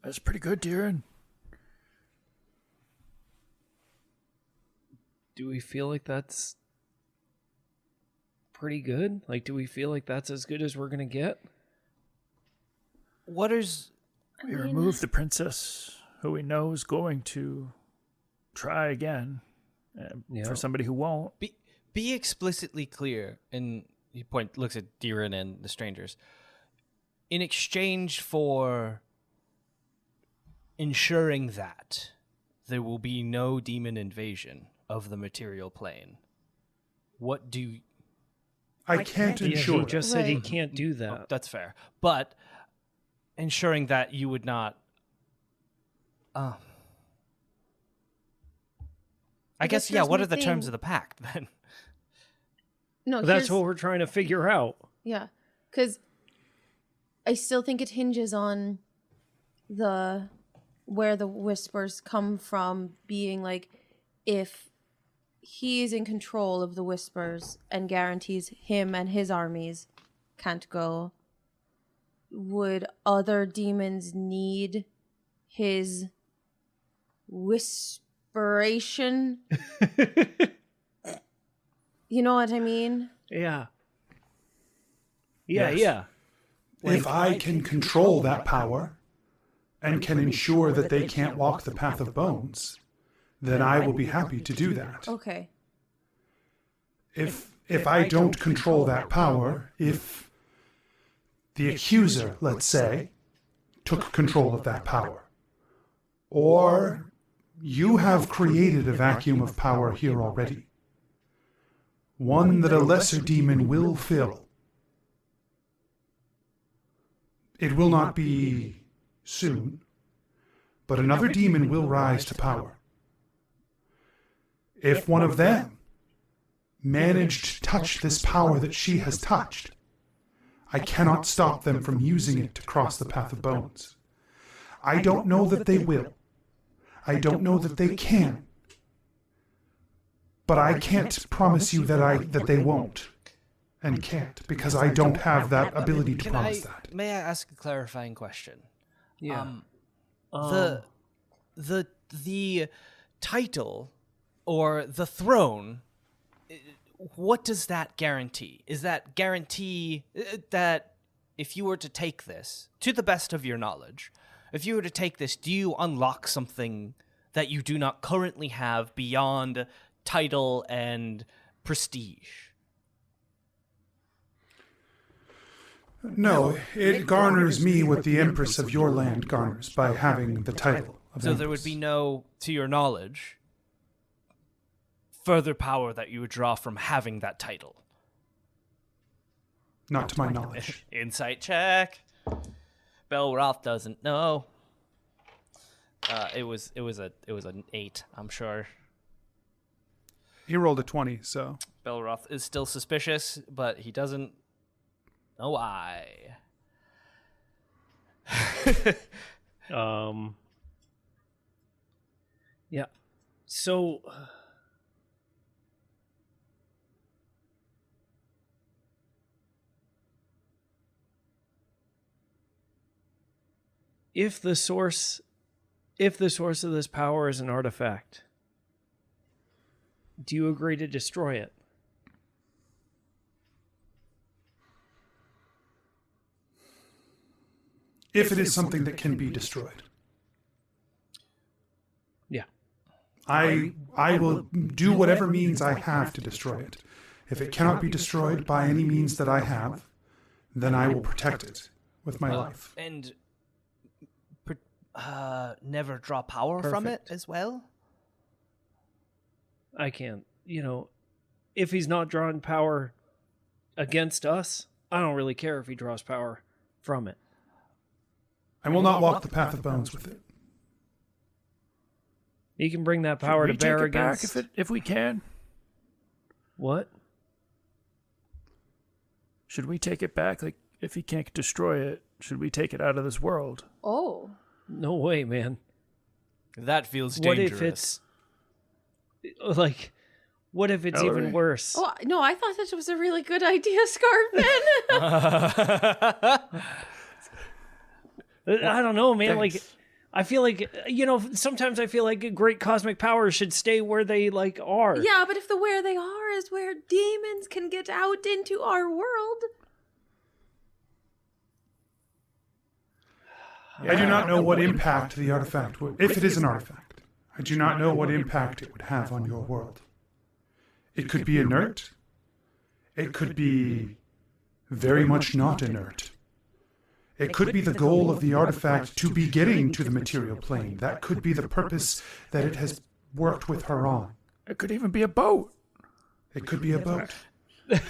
Speaker 3: That's pretty good, Deeran.
Speaker 6: do we feel like that's pretty good? Like, do we feel like that's as good as we're going to get?
Speaker 2: What is...
Speaker 3: We remove the princess, who we know is going to try again, for somebody who won't.
Speaker 2: Be explicitly clear, and he looks at ReedDeeran and the strangers. In exchange for ensuring that there will be no demon invasion of the material plane, what do...
Speaker 5: I can't ensure.
Speaker 6: He just said he
Speaker 4: Right.
Speaker 6: can't do that.
Speaker 2: Oh, that's fair. But ensuring that you would not... I guess,
Speaker 4: here's
Speaker 2: what
Speaker 4: my
Speaker 2: are the terms
Speaker 4: thing.
Speaker 2: of the pact, then?
Speaker 4: No,
Speaker 6: That's
Speaker 4: here's-
Speaker 6: what we're trying to figure out.
Speaker 4: Yeah, because I still think it hinges on where the whispers come from, being like, if he is in control of the whispers and guarantees him and his armies can't go, would other demons need his whisperation? You know what I mean?
Speaker 6: Yeah.
Speaker 5: Yes.
Speaker 6: Yeah.
Speaker 5: If I can control that power and can ensure that they can't walk the path of bones, then I will be happy to do that.
Speaker 4: Okay.
Speaker 5: If I don't control that power, if the accuser, let's say, took control of that power, or you have created a vacuum of power here already, one that a lesser demon will fill. It will not be soon, but another demon will rise to power. If one of them managed to touch this power that she has touched, I cannot stop them from using it to cross the path of bones. I don't know that they will. I don't know that they can. But I can't promise you that they won't and can't, because I don't have that ability to promise that.
Speaker 2: May I ask a clarifying question?
Speaker 6: Yeah.
Speaker 2: The title or the throne, what does that guarantee? Is that guarantee that if you were to take this, to the best of your knowledge, if you were to take this, do you unlock something that you do not currently have beyond title and prestige?
Speaker 5: No, it garners me what the Empress of your land garners by having the title of
Speaker 2: So there would
Speaker 5: Empress.
Speaker 2: be no, to your knowledge, further power that you would draw from having that title.
Speaker 5: Not to my knowledge.
Speaker 2: Insight check. Belroth doesn't know. It was an 8, I'm sure.
Speaker 1: He rolled a 20, so
Speaker 2: Belroth is still suspicious, but he doesn't know why.
Speaker 6: Yeah. So if the source of this power is an artifact, do you agree to destroy it?
Speaker 5: If it is something that can be destroyed.
Speaker 6: Yeah.
Speaker 5: I will do whatever means I have to destroy it. If it cannot be destroyed by any means that I have, then I will protect it with my life.
Speaker 2: And never draw power from it
Speaker 6: Perfect.
Speaker 2: as well?
Speaker 6: I can't. If he's not drawing power against us, I don't really care if he draws power from it.
Speaker 5: I will not walk the path of bones with it.
Speaker 6: He can bring that power to
Speaker 3: Should we
Speaker 6: bear
Speaker 3: take it back
Speaker 6: against...
Speaker 3: if we can?
Speaker 6: What?
Speaker 3: Should we take it back? Like, if he can't destroy it, should we take it out of this world?
Speaker 4: Oh.
Speaker 6: No way, man.
Speaker 2: That feels
Speaker 6: What
Speaker 2: dangerous.
Speaker 6: if it's... Like, what if it's even
Speaker 3: Ellery.
Speaker 6: worse?
Speaker 4: Oh, no, I thought that was a really good idea, Scarpin.
Speaker 6: I don't know, man.
Speaker 3: Thanks.
Speaker 6: I feel like, sometimes I feel like great cosmic powers should stay where they, are.
Speaker 4: Yeah, but if the where they are is where demons can get out into our world.
Speaker 5: I do not know what impact the artifact would, if it is an artifact. I do not know what impact it would have on your world. It could be inert. It could be very much not inert. It could be the goal of the artifact to be getting to the material plane. That could be the purpose that it has worked with her on.
Speaker 7: It could even be a boat.
Speaker 5: It could be a boat.
Speaker 7: I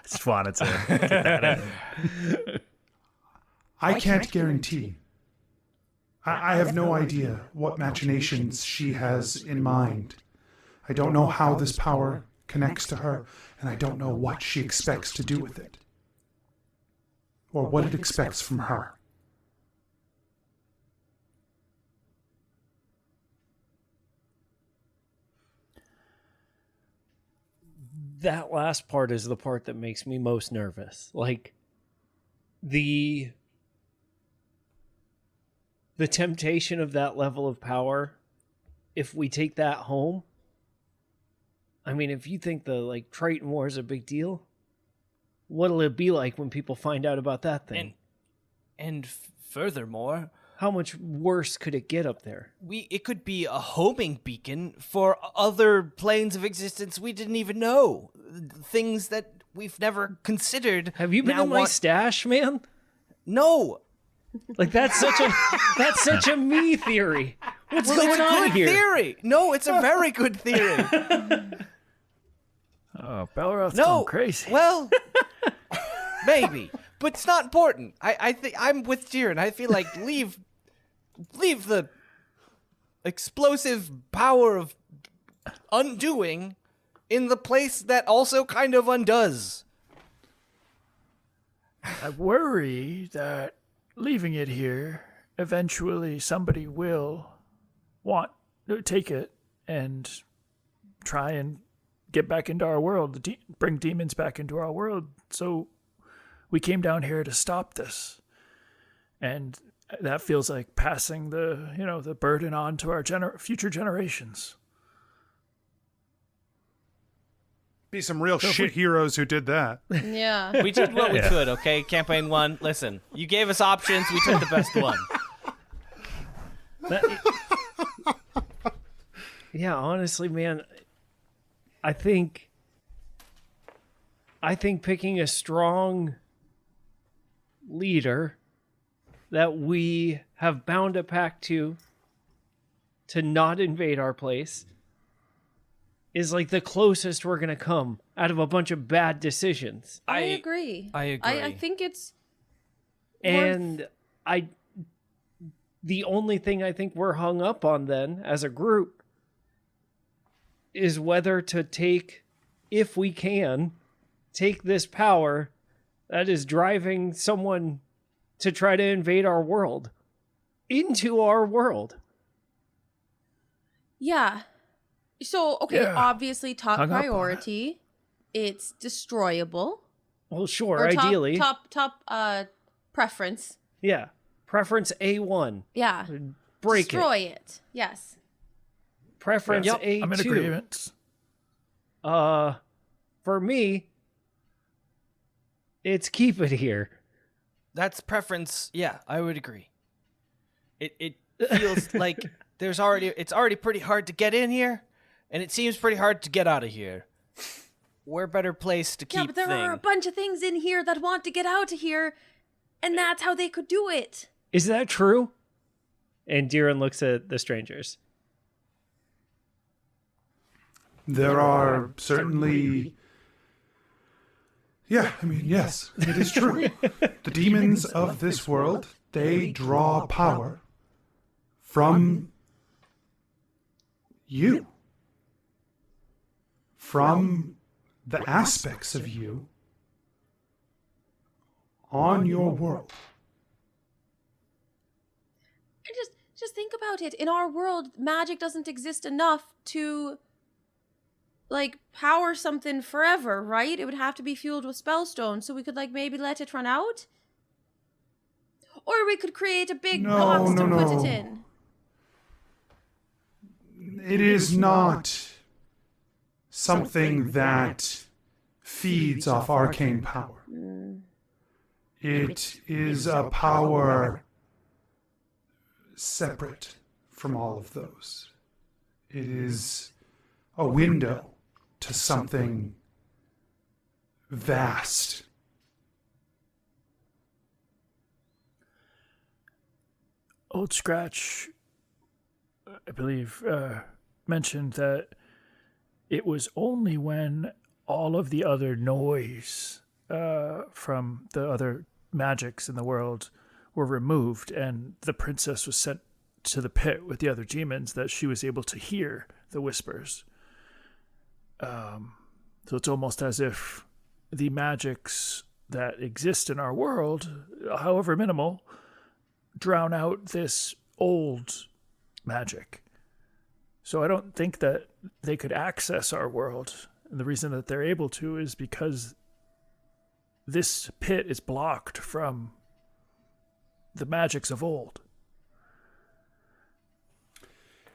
Speaker 7: just wanted to get that in.
Speaker 5: I can't guarantee. I have no idea what machinations she has in mind. I don't know how this power connects to her, and I don't know what she expects to do with it. Or what it expects from her.
Speaker 6: That last part is the part that makes me most nervous. The temptation of that level of power, if we take that home, I mean, if you think the Triton War is a big deal, what'll it be like when people find out about that thing?
Speaker 2: And furthermore,
Speaker 6: how much worse could it get up there?
Speaker 2: it could be a homing beacon for other planes of existence we didn't even know. Things that we've never considered.
Speaker 6: Have you been in my stash, man?
Speaker 2: No.
Speaker 6: That's such a me theory. What's
Speaker 2: Well,
Speaker 6: going
Speaker 2: it's a
Speaker 6: on
Speaker 2: good
Speaker 6: here?
Speaker 2: theory. No, it's a very good theory.
Speaker 7: Oh, Belroth's
Speaker 2: No,
Speaker 7: going crazy.
Speaker 2: Well, maybe, but it's not important. I think I'm with Deeran. I feel like leave the explosive power of undoing in the place that also kind of undoes.
Speaker 7: I worry that leaving it here, eventually somebody will want to take it and try and get back into our world, bring demons back into our world. So we came down here to stop this. And that feels like passing the burden on to our future generations.
Speaker 1: Be some real shit heroes who did that.
Speaker 4: Yeah.
Speaker 2: We did what we could, okay? Campaign 1, listen, you gave us options, we took the best one.
Speaker 6: Yeah, honestly, man, I think picking a strong leader that we have bound a pact to not invade our place is the closest we're going to come out of a bunch of bad decisions.
Speaker 4: I agree. I think it's
Speaker 6: And the only thing I think we're hung up on then as a group is whether to take, if we can, take this power that is driving someone to try to invade our world into our world.
Speaker 4: Yeah. So, okay,
Speaker 7: Yeah.
Speaker 4: obviously top
Speaker 7: Hung up on
Speaker 4: priority, it's destroyable.
Speaker 6: Well, sure,
Speaker 4: Or
Speaker 6: ideally.
Speaker 4: top preference.
Speaker 6: Yeah. Preference A1.
Speaker 4: Yeah.
Speaker 6: Break
Speaker 4: Destroy
Speaker 6: it.
Speaker 4: it. Yes.
Speaker 6: Preference
Speaker 2: Yep,
Speaker 6: A2.
Speaker 7: I'm in agreement.
Speaker 6: For me, it's keep it here.
Speaker 2: That's preference. Yeah, I would agree. It feels like it's already pretty hard to get in here, and it seems pretty hard to get out of here. We're better placed to keep
Speaker 4: Yeah, but there are a bunch of things in here that want to get out of here, and that's how they could do it.
Speaker 6: Is that true? And Deeran looks at the strangers.
Speaker 5: There are certainly... Yeah, I mean, yes, it is true. The demons of this world, they draw power from you. From the aspects of you on your world.
Speaker 4: And just think about it. In our world, magic doesn't exist enough to power something forever, right? It would have to be fueled with spellstones, so we could maybe let it run out. Or we could create a big
Speaker 5: No,
Speaker 4: box to
Speaker 5: no,
Speaker 4: put
Speaker 5: no.
Speaker 4: it in.
Speaker 5: It is not something that feeds off arcane power. It is a power separate from all of those. It is a window to something vast.
Speaker 7: Old Scratch, I believe, mentioned that it was only when all of the other noise from the other magics in the world were removed and the princess was sent to the pit with the other demons that she was able to hear the whispers. So it's almost as if the magics that exist in our world, however minimal, drown out this old magic. So I don't think that they could access our world. And the reason that they're able to is because this pit is blocked from the magics of old.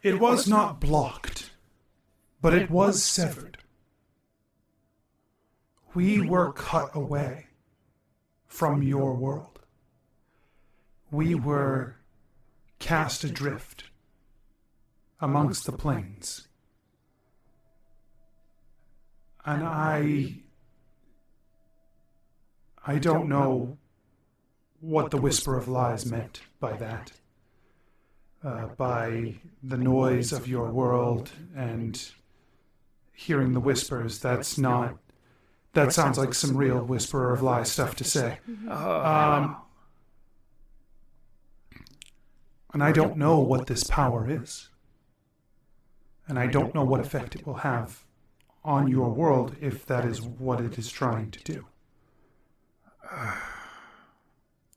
Speaker 5: It was not blocked, but it was severed. We were cut away from your world. We were cast adrift amongst the plains. And I don't know what the Whisper of Lies meant by that. By the noise of your world and hearing the whispers, that sounds like some real Whisperer of Lies stuff to say. And I don't know what this power is. And I don't know what effect it will have on your world if that is what it is trying to do.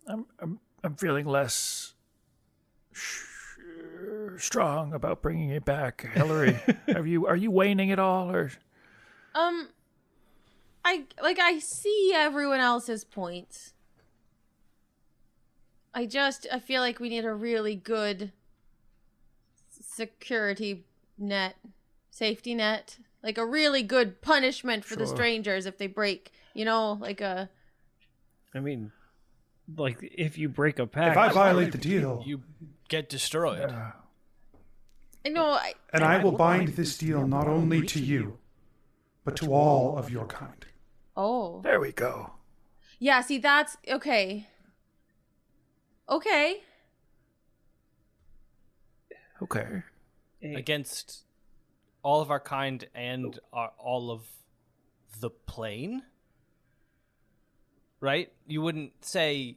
Speaker 7: I'm feeling less strong about bringing it back. Hillary, are you waning at all, or?
Speaker 4: I see everyone else's points. I feel like we need a really good security net, safety net, like a really good punishment for the strangers if they break, like a...
Speaker 6: I mean, like, if you break a pact...
Speaker 5: If I violate the deal...
Speaker 2: You get destroyed.
Speaker 4: I know,
Speaker 5: And I will bind this deal not only to you, but to all of your kind.
Speaker 4: Oh.
Speaker 7: There we go.
Speaker 4: Yeah, see, that's... Okay.
Speaker 7: Okay.
Speaker 2: Against all of our kind and all of the plane? Right? You wouldn't say...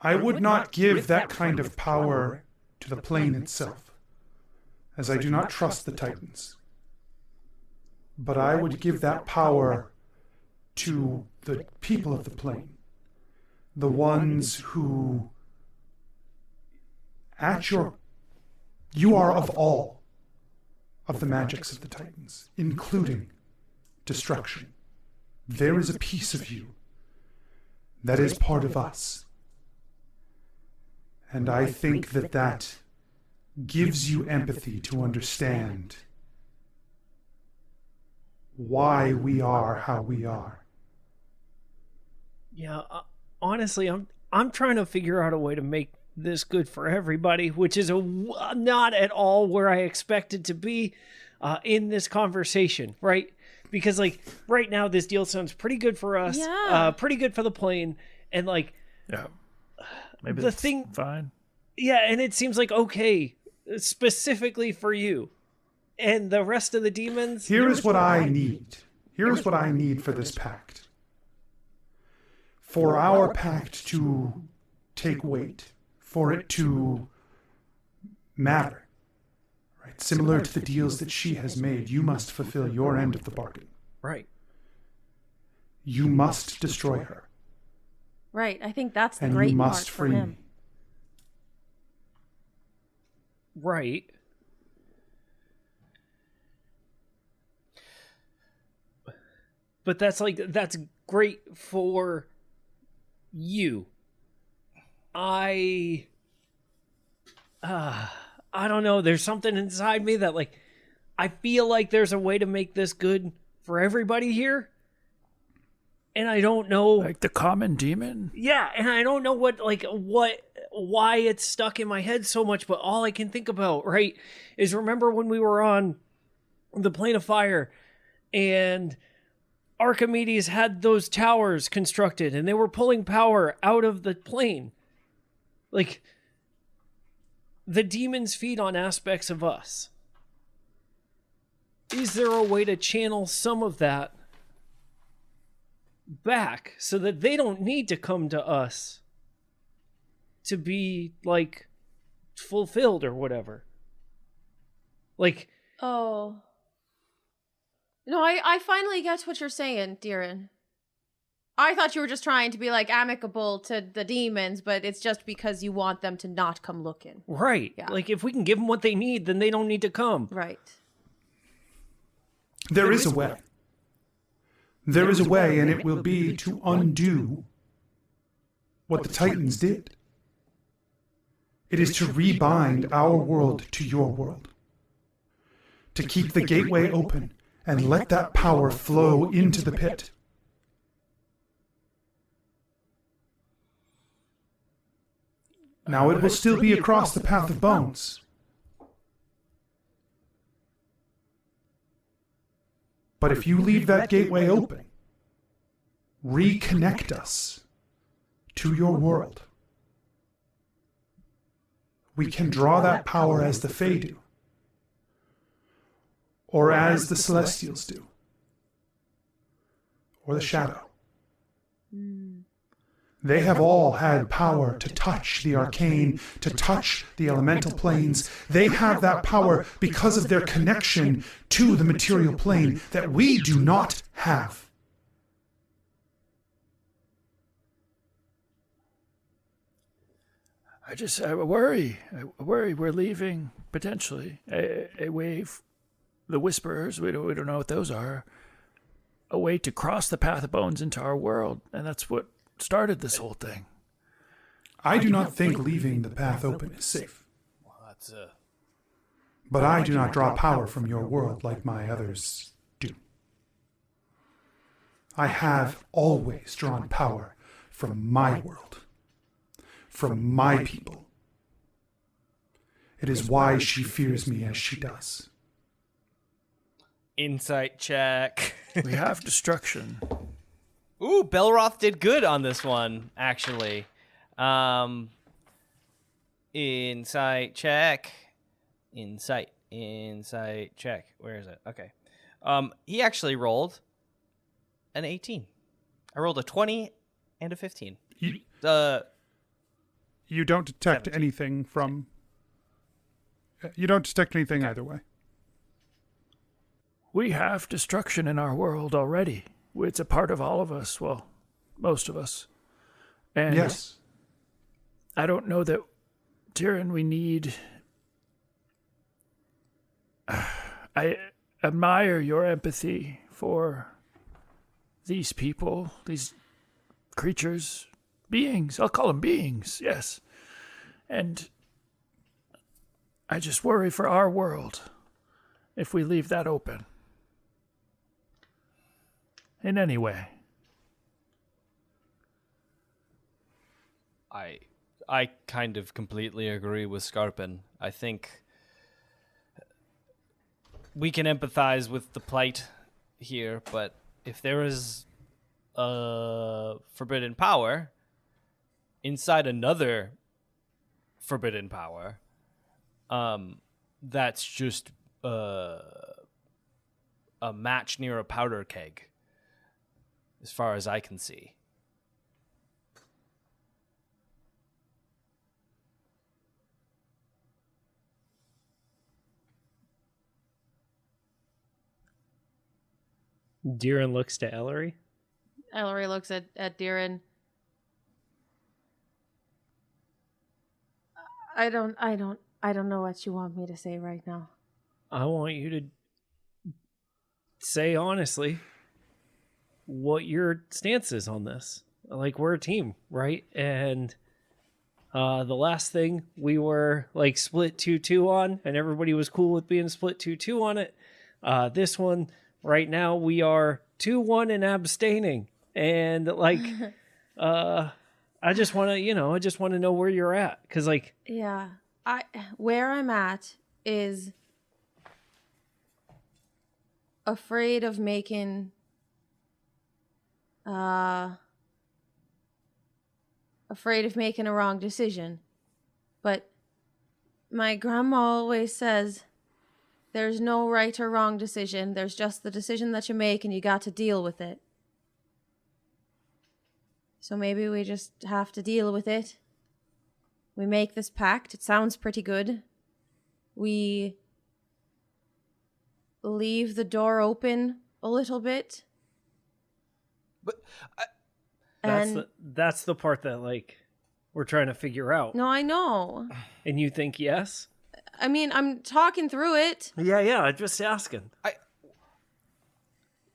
Speaker 5: I would not give that kind of power to the plane itself, as I do not trust the Titans. But I would give that power to the people of the plane, the ones who, you are of all of the magics of the Titans, including destruction. There is a piece of you that is part of us. And I think that gives you empathy to understand why we are how we are.
Speaker 6: Yeah, honestly, I'm trying to figure out a way to make this good for everybody, which is not at all where I expected to be in this conversation, right? Because, like, right now, this deal sounds pretty good for us, pretty good for the plane, and, like...
Speaker 7: Yeah. Maybe
Speaker 6: the thing...
Speaker 7: fine.
Speaker 6: Yeah, and it seems like, okay, specifically for you. And the rest of the demons...
Speaker 5: Here is what I need. Here is what I need for this pact. For our pact to take weight, for it to matter, right? Similar to the deals that she has made, you must fulfill your end of the bargain.
Speaker 6: Right.
Speaker 5: You must destroy her.
Speaker 4: Right, I think that's the
Speaker 5: And
Speaker 4: great
Speaker 5: you
Speaker 4: part
Speaker 5: must
Speaker 4: for
Speaker 5: free
Speaker 4: him.
Speaker 5: me.
Speaker 6: Right. But that's great for you. I don't know. There's something inside me that, like, I feel like there's a way to make this good for everybody here. And I don't know.
Speaker 7: Like the common demon?
Speaker 6: Yeah, and I don't know why it's stuck in my head so much, but all I can think about, right, is remember when we were on the plane of fire and Archimedes had those towers constructed and they were pulling power out of the plane. Like, the demons feed on aspects of us. Is there a way to channel some of that back so that they don't need to come to us to be, like, fulfilled or whatever? Like,
Speaker 4: Oh. No, I finally get what you're saying, Deeran. I thought you were just trying to be, like, amicable to the demons, but it's just because you want them to not come looking.
Speaker 6: right.
Speaker 4: Yeah.
Speaker 6: Like, if we can give them what they need, then they don't need to come.
Speaker 4: Right.
Speaker 5: There is a way. There is a way, and it will be to undo what the Titans did. It is to rebind our world to your world. To keep the gateway open and let that power flow into the pit. Now it will still be across the path of bones. But if you leave that gateway open, reconnect us to your world, we can draw that power as the Fae do, or as the Celestials do, or the Shadow. They have all had power to touch the arcane, to touch the elemental planes. They have that power because of their connection to the material plane that we do not have.
Speaker 7: I worry. I worry we're leaving, potentially, a way, the Whisperers, we don't know what those are, a way to cross the path of bones into our world, and that's what started this whole thing.
Speaker 5: I do not think leaving the path open is safe.
Speaker 2: Well, that's
Speaker 5: But I do not draw power from your world like my others do. I have always drawn power from my world, from my people. It is why she fears me as she does.
Speaker 2: insight check.
Speaker 7: We have destruction.
Speaker 2: Ooh, Belroth did good on this one, actually. Insight check. Insight check. Where is it? Okay. He actually rolled an 18. I rolled a 20 and a 15.
Speaker 1: You don't detect
Speaker 2: 17.
Speaker 1: anything from... You don't detect anything either way.
Speaker 7: We have destruction in our world already. It's a part of all of us, well, most of us. And
Speaker 5: Yes.
Speaker 7: I don't know that, Tyrion, we need... I admire your empathy for these people, these creatures, beings. I'll call them beings, yes. And I just worry for our world if we leave that open. In any way.
Speaker 2: I kind of completely agree with Skarpin. I think we can empathize with the plight here, but if there is a forbidden power inside another forbidden power, that's just a match near a powder keg, as far as I can see.
Speaker 6: Deeran looks to Ellery.
Speaker 4: Ellery looks at Deeran. I don't know what you want me to say right now.
Speaker 6: I want you to say honestly what your stance is on this. Like, we're a team, right? And The last thing we were like split 2-2 on, and everybody was cool with being split 2-2 on it. This one, right now, we are 2-1 and abstaining. And like, I just want to, know where you're at. Cause like,
Speaker 4: Yeah. Where I'm at is afraid of making a wrong decision. But my grandma always says there's no right or wrong decision. There's just the decision that you make and you got to deal with it. So maybe we just have to deal with it. We make this pact. It sounds pretty good. We leave the door open a little bit.
Speaker 2: But
Speaker 6: that's the part that like we're trying to figure out.
Speaker 4: No, I know.
Speaker 6: And you think yes?
Speaker 4: I mean, I'm talking through it.
Speaker 6: Yeah, I'm just asking.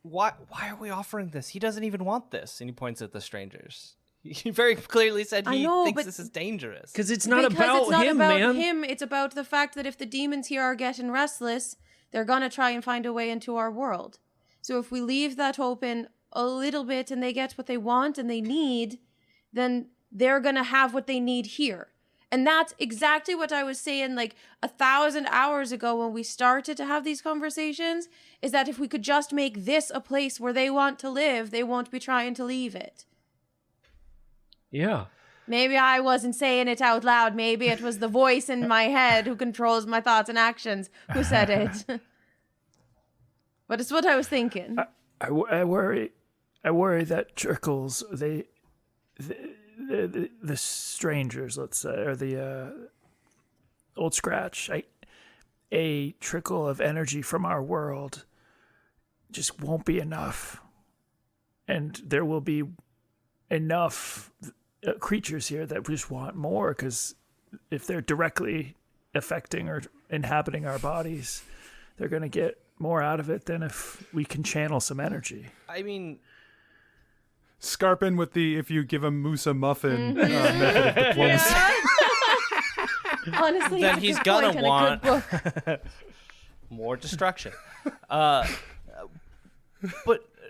Speaker 2: Why are we offering this? He doesn't even want this. And he points at the strangers. He very clearly said he thinks this is dangerous.
Speaker 6: Because it's not about
Speaker 4: him. It's about the fact that if the demons here are getting restless, they're going to try and find a way into our world. So if we leave that open a little bit and they get what they want and they need, then they're going to have what they need here. And that's exactly what I was saying like 1,000 hours ago when we started to have these conversations, is that if we could just make this a place where they want to live, they won't be trying to leave it.
Speaker 6: Yeah.
Speaker 4: Maybe I wasn't saying it out loud. Maybe it was the voice in my head who controls my thoughts and actions who said it. But it's what I was thinking.
Speaker 8: I worry that trickles, the strangers, let's say, or the old scratch, a trickle of energy from our world just won't be enough. And there will be enough creatures here that just want more, because if they're directly affecting or inhabiting our bodies, they're going to get more out of it than if we can channel some energy.
Speaker 2: I mean,
Speaker 1: Skarpin with the if you give a moose a muffin method of diplomacy.
Speaker 4: Honestly,
Speaker 2: then he's gonna want more destruction. But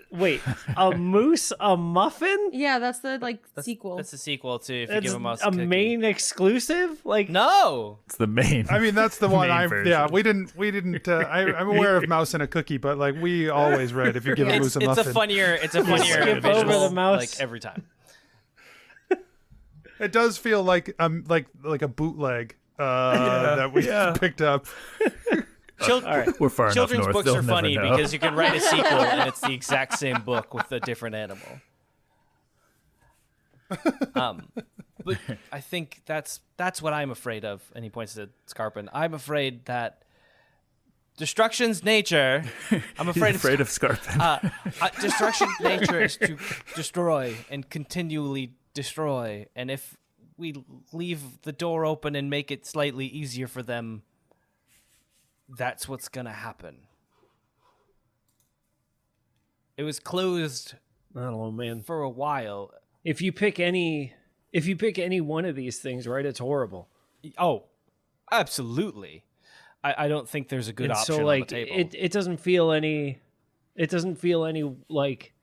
Speaker 6: wait, a moose, a muffin?
Speaker 4: Yeah, that's the sequel.
Speaker 2: That's the sequel to if you
Speaker 6: That's
Speaker 2: give a mouse
Speaker 6: a
Speaker 2: cookie.
Speaker 6: main exclusive? Like
Speaker 2: No.
Speaker 3: It's the main.
Speaker 1: I mean, that's the one.
Speaker 3: main version.
Speaker 1: We didn't. I'm aware of mouse and a cookie, but like we always read if you give a moose a
Speaker 2: It's
Speaker 1: muffin.
Speaker 2: a funnier
Speaker 6: skip
Speaker 2: visual,
Speaker 6: over the mouse.
Speaker 2: like every time.
Speaker 1: It does feel like a bootleg that we picked up.
Speaker 6: all right.
Speaker 3: We're far enough
Speaker 2: Children's
Speaker 3: north.
Speaker 2: books
Speaker 3: They'll
Speaker 2: are
Speaker 3: never
Speaker 2: funny
Speaker 3: know.
Speaker 2: because you can write a sequel and it's the exact same book with a different animal. But I think that's what I'm afraid of. And he points to Skarpin. I'm afraid that destruction's nature. I'm
Speaker 3: He's
Speaker 2: afraid
Speaker 3: afraid of Skarpin.
Speaker 2: destruction's nature is to destroy and continually destroy. And if we leave the door open and make it slightly easier for them, that's what's gonna happen. It was closed
Speaker 6: I don't know, man.
Speaker 2: for a while.
Speaker 6: If you pick any one of these things, right, it's horrible.
Speaker 2: Oh, absolutely. I don't think there's a good
Speaker 6: And
Speaker 2: option
Speaker 6: so
Speaker 2: on
Speaker 6: like
Speaker 2: the table.
Speaker 6: it doesn't feel any like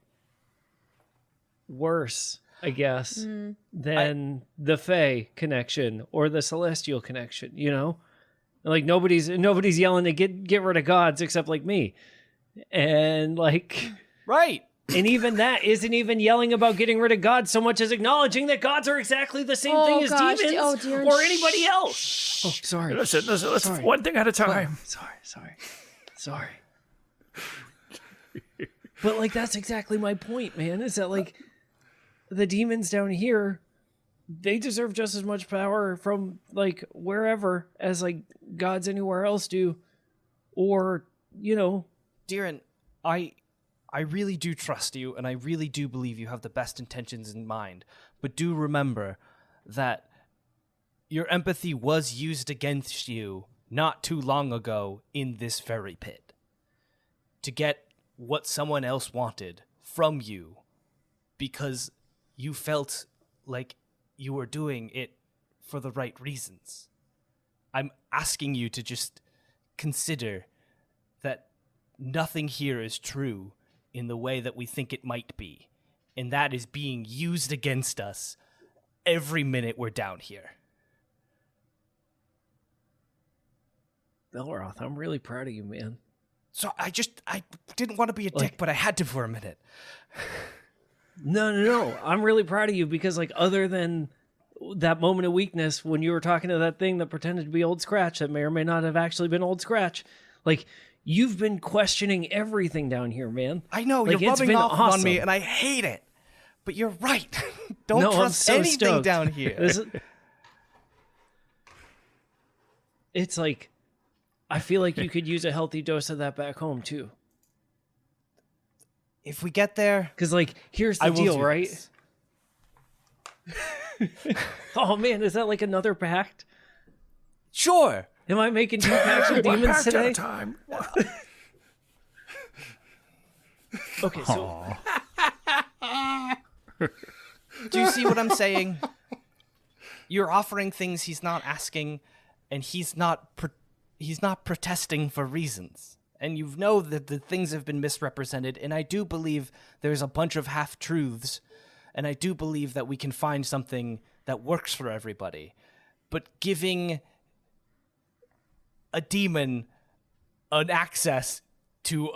Speaker 6: worse, I guess, than the Fae connection or the Celestial connection, you know? Like nobody's yelling to get rid of gods except like me. And like
Speaker 2: Right.
Speaker 6: and even that isn't even yelling about getting rid of gods so much as acknowledging that gods are exactly the same thing as
Speaker 4: gosh.
Speaker 6: demons
Speaker 4: Oh, dear.
Speaker 6: or anybody else. Oh, sorry.
Speaker 8: Listen, let's
Speaker 6: Sorry.
Speaker 8: one thing at a time.
Speaker 6: Sorry. But like that's exactly my point, man. Is that like the demons down here, they deserve just as much power from like wherever as like gods anywhere else do, or you know.
Speaker 2: Deeran, I really do trust you, and I really do believe you have the best intentions in mind. But do remember that your empathy was used against you not too long ago in this very pit to get what someone else wanted from you because you felt like you were doing it for the right reasons. I'm asking you to just consider that nothing here is true in the way that we think it might be, and that is being used against us every minute we're down here.
Speaker 6: Belroth, I'm really proud of you, man.
Speaker 2: So I didn't want to be a dick, but I had to for a minute.
Speaker 6: No. I'm really proud of you because, like, other than that moment of weakness when you were talking to that thing that pretended to be Old Scratch that may or may not have actually been Old Scratch, like, you've been questioning everything down here, man.
Speaker 2: I know,
Speaker 6: like,
Speaker 2: you're
Speaker 6: it's
Speaker 2: rubbing
Speaker 6: been
Speaker 2: off
Speaker 6: awesome.
Speaker 2: on me, and I hate it. But you're right. Don't
Speaker 6: No, I'm
Speaker 2: trust
Speaker 6: so
Speaker 2: anything
Speaker 6: stoked.
Speaker 2: down here.
Speaker 6: It's like, I feel like you could use a healthy dose of that back home, too.
Speaker 2: If we get there,
Speaker 6: Because, like, here's
Speaker 2: I
Speaker 6: the
Speaker 2: will
Speaker 6: deal,
Speaker 2: do
Speaker 6: right?
Speaker 2: this.
Speaker 6: Oh, man, is that like another pact?
Speaker 2: Sure.
Speaker 6: Am I making 2 pacts with
Speaker 8: One
Speaker 6: demons
Speaker 8: pact at a
Speaker 6: today?
Speaker 8: time.
Speaker 6: Okay, so
Speaker 2: Do you see what I'm saying? You're offering things he's not asking, and he's not protesting for reasons. And you know that the things have been misrepresented, and I do believe there's a bunch of half-truths, and I do believe that we can find something that works for everybody. But giving a demon an access to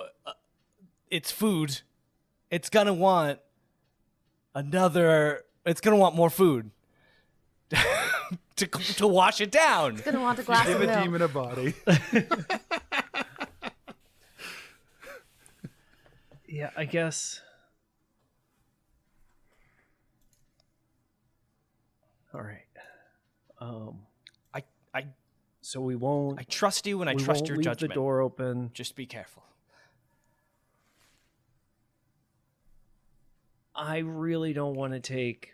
Speaker 2: its food, it's gonna want more food to wash it down.
Speaker 4: It's gonna want a glass
Speaker 1: Give
Speaker 4: of
Speaker 1: a
Speaker 4: milk.
Speaker 1: demon a body.
Speaker 6: yeah, I guess. All right. So we won't.
Speaker 2: I trust you, and I
Speaker 6: we
Speaker 2: trust
Speaker 6: won't
Speaker 2: your
Speaker 6: leave
Speaker 2: judgment.
Speaker 6: the door open.
Speaker 2: Just be careful.
Speaker 6: I really don't want to take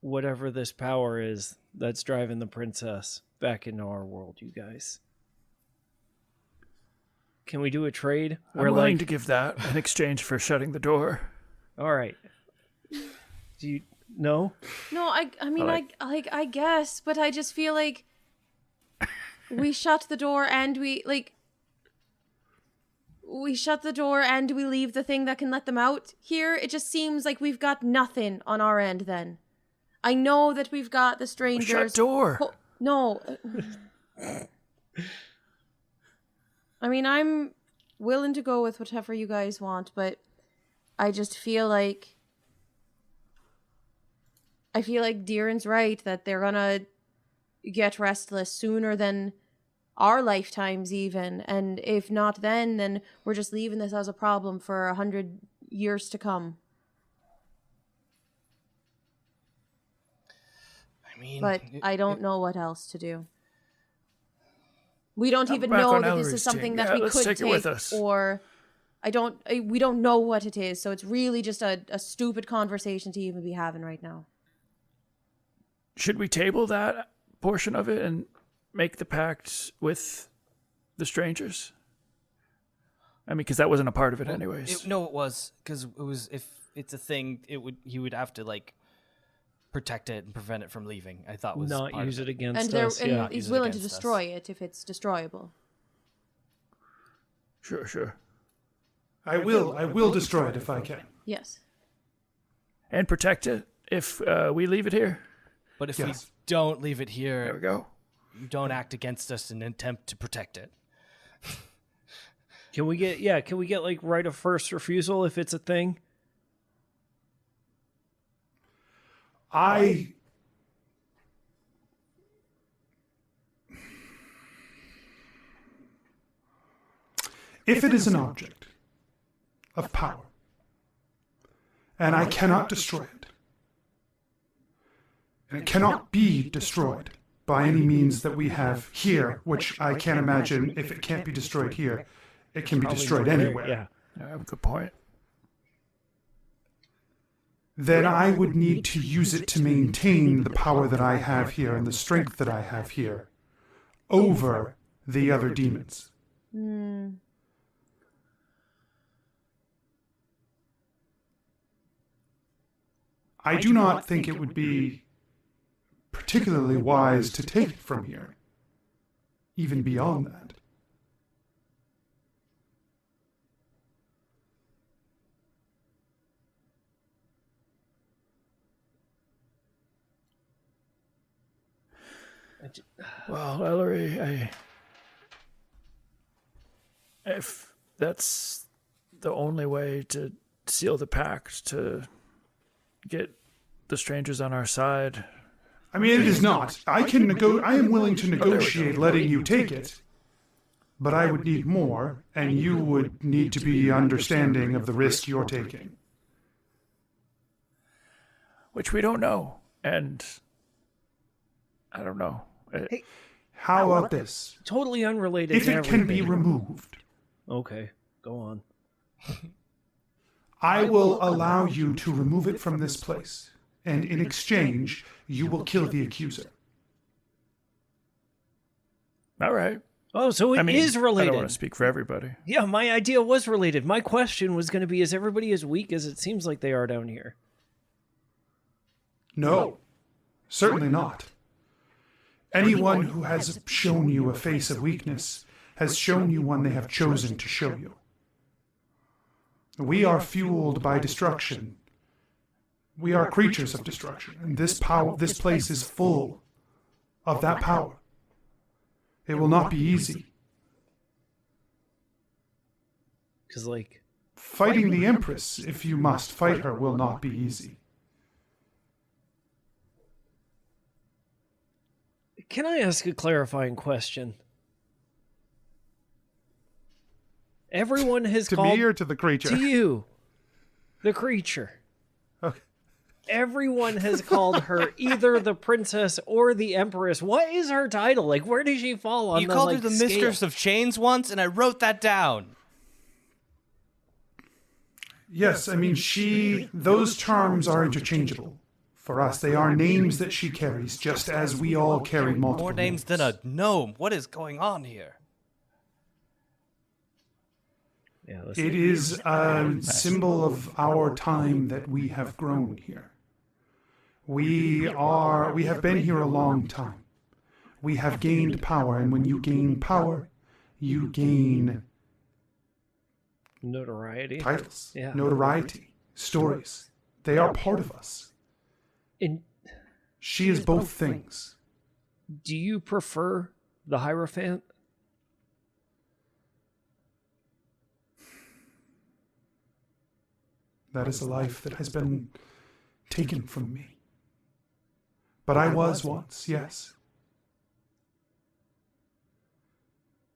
Speaker 6: whatever this power is that's driving the princess back into our world, you guys. Can we do a trade?
Speaker 8: I'm willing to give that in exchange for shutting the door.
Speaker 6: All right. Do you no?
Speaker 4: No, I mean, I guess, but I just feel like we shut the door and we shut the door and we leave the thing that can let them out here. It just seems like we've got nothing on our end then. I know that we've got the strangers.
Speaker 8: Shut door.
Speaker 4: No. I mean, I'm willing to go with whatever you guys want, but I just feel like Deeran's right that they're gonna get restless sooner than our lifetimes even, and if not then we're just leaving this as a problem for 100 years to come.
Speaker 2: I mean,
Speaker 4: But I don't know what else to do. We don't even
Speaker 8: back
Speaker 4: know
Speaker 8: on
Speaker 4: that this
Speaker 8: Ellori's
Speaker 4: is something
Speaker 8: team.
Speaker 4: that
Speaker 8: Yeah,
Speaker 4: we
Speaker 8: let's
Speaker 4: could
Speaker 8: take it with us.
Speaker 4: or we don't know what it is, so it's really just a stupid conversation to even be having right now.
Speaker 8: Should we table that portion of it and make the pact with the strangers? I mean, because that wasn't a part of it anyways.
Speaker 2: No, it was, because it was, if it's a thing, he would have to protect it and prevent it from leaving. I thought was
Speaker 6: not
Speaker 2: part
Speaker 6: use
Speaker 2: of
Speaker 6: it against
Speaker 4: And
Speaker 6: us.
Speaker 4: and
Speaker 6: Yeah.
Speaker 4: he's
Speaker 2: use it
Speaker 4: willing to
Speaker 2: against us.
Speaker 4: destroy it if it's destroyable.
Speaker 8: Sure.
Speaker 5: I will destroy it if I can.
Speaker 4: Yes.
Speaker 8: And protect it if we leave it here.
Speaker 2: But if
Speaker 5: Yes.
Speaker 2: we don't leave it
Speaker 8: There we
Speaker 2: here,
Speaker 8: go.
Speaker 2: you don't act against us in an attempt to protect it.
Speaker 6: Can we get like right of first refusal if it's a thing?
Speaker 5: If it is an object of power, and I cannot destroy it, and it cannot be destroyed by any means that we have here, which I can't imagine if it can't be destroyed here, it can be destroyed anywhere.
Speaker 6: Yeah.
Speaker 8: Yeah, good point.
Speaker 5: Then I would need to use it to maintain the power that I have here and the strength that I have here over the other demons. I do not think it would be particularly wise to take it from here. Even beyond that.
Speaker 8: Well, Ellery, if that's the only way to seal the pact, to get the strangers on our side.
Speaker 5: I mean, it is not. I am willing to negotiate letting you take it, but I would need more, and you would need to be understanding of the risk you're taking.
Speaker 8: Which we don't know, and I don't know.
Speaker 6: Hey,
Speaker 5: How about this?
Speaker 6: totally unrelated
Speaker 5: If
Speaker 6: to
Speaker 5: it can be
Speaker 6: everything.
Speaker 5: removed,
Speaker 6: Okay, go on.
Speaker 5: I will allow you to remove it from this place, and in exchange, you will kill the accuser.
Speaker 8: All right.
Speaker 6: Oh, so it is
Speaker 8: I
Speaker 6: related.
Speaker 8: don't want to speak for everybody.
Speaker 6: Yeah, my idea was related. My question was going to be, is everybody as weak as it seems like they are down here?
Speaker 5: No, certainly not. Anyone who has shown you a face of weakness has shown you one they have chosen to show you. We are fueled by destruction. We are creatures of destruction, and this place is full of that power. It will not be easy.
Speaker 6: Because, like,
Speaker 5: Fighting the Empress, if you must fight her, will not be easy.
Speaker 6: can I ask a clarifying question? Everyone has
Speaker 5: To
Speaker 6: called
Speaker 5: me or to the creature?
Speaker 6: to you, the creature.
Speaker 5: Okay.
Speaker 6: Everyone has called her either the princess or the empress. What is her title? Like, where does she fall on
Speaker 2: You
Speaker 6: the,
Speaker 2: called
Speaker 6: like,
Speaker 2: her the
Speaker 6: scale?
Speaker 2: Mistress of Chains once, and I wrote that down.
Speaker 5: Yes, I mean, those terms are interchangeable. For us, they are names that she carries, just as we all carry multiple
Speaker 2: More names than a gnome. What is going on here?
Speaker 6: Yeah,
Speaker 5: It is a symbol of our time that we have grown here. We have been here a long time. We have gained power, and when you gain power, you gain
Speaker 6: notoriety.
Speaker 5: titles,
Speaker 6: Yeah.
Speaker 5: notoriety, stories. They are part of us.
Speaker 6: And
Speaker 5: She is both things.
Speaker 6: do you prefer the Hierophant?
Speaker 5: That is a life that has been taken from me. But I was once, yes.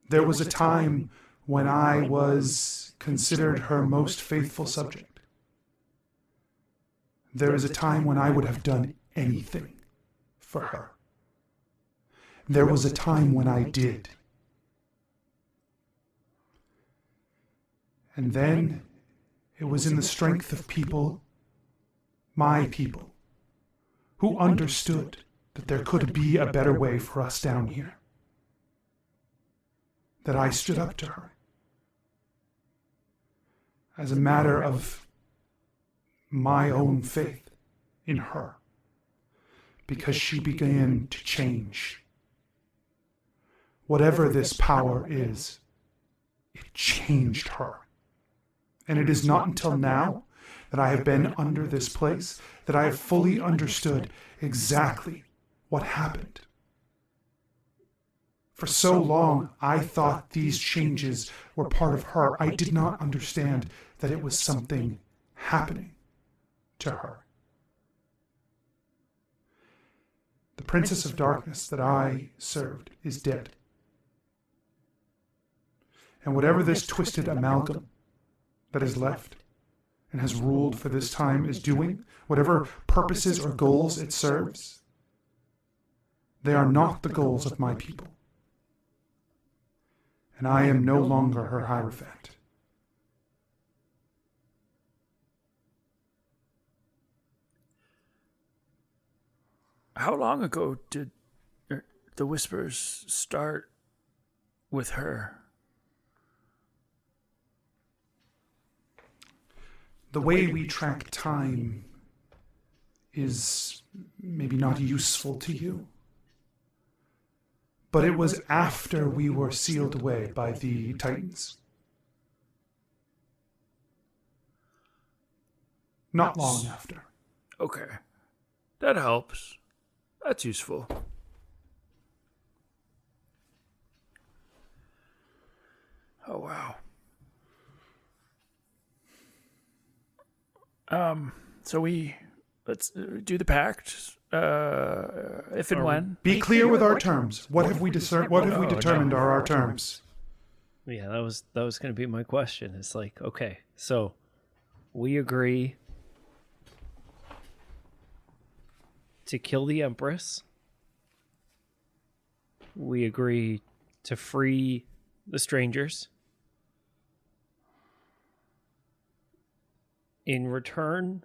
Speaker 5: There was a time when I was considered her most faithful subject. There is a time when I would have done anything for her. There was a time when I did. And then it was in the strength of people, my people, who understood that there could be a better way for us down here, that I stood up to her as a matter of my own faith in her, because she began to change. Whatever this power is, it changed her. And it is not until now that I have been under this place that I have fully understood exactly what happened. For so long, I thought these changes were part of her. I did not understand that it was something happening to her. The Princess of Darkness that I served is dead. And whatever this twisted amalgam that is left and has ruled for this time is doing, whatever purposes or goals it serves, they are not the goals of my people. And I am no longer her Hierophant.
Speaker 8: How long ago did the whispers start with her?
Speaker 5: The way we track time is maybe not useful to you. But it was after we were sealed away by the Titans. Not long after.
Speaker 8: Okay. That helps. That's useful. Oh, wow. So let's do the pact, if and when.
Speaker 5: Be clear with our terms. What have we determined are our terms?
Speaker 6: Yeah, that was going to be my question. It's like, okay, so we agree to kill the Empress. We agree to free the strangers. In return,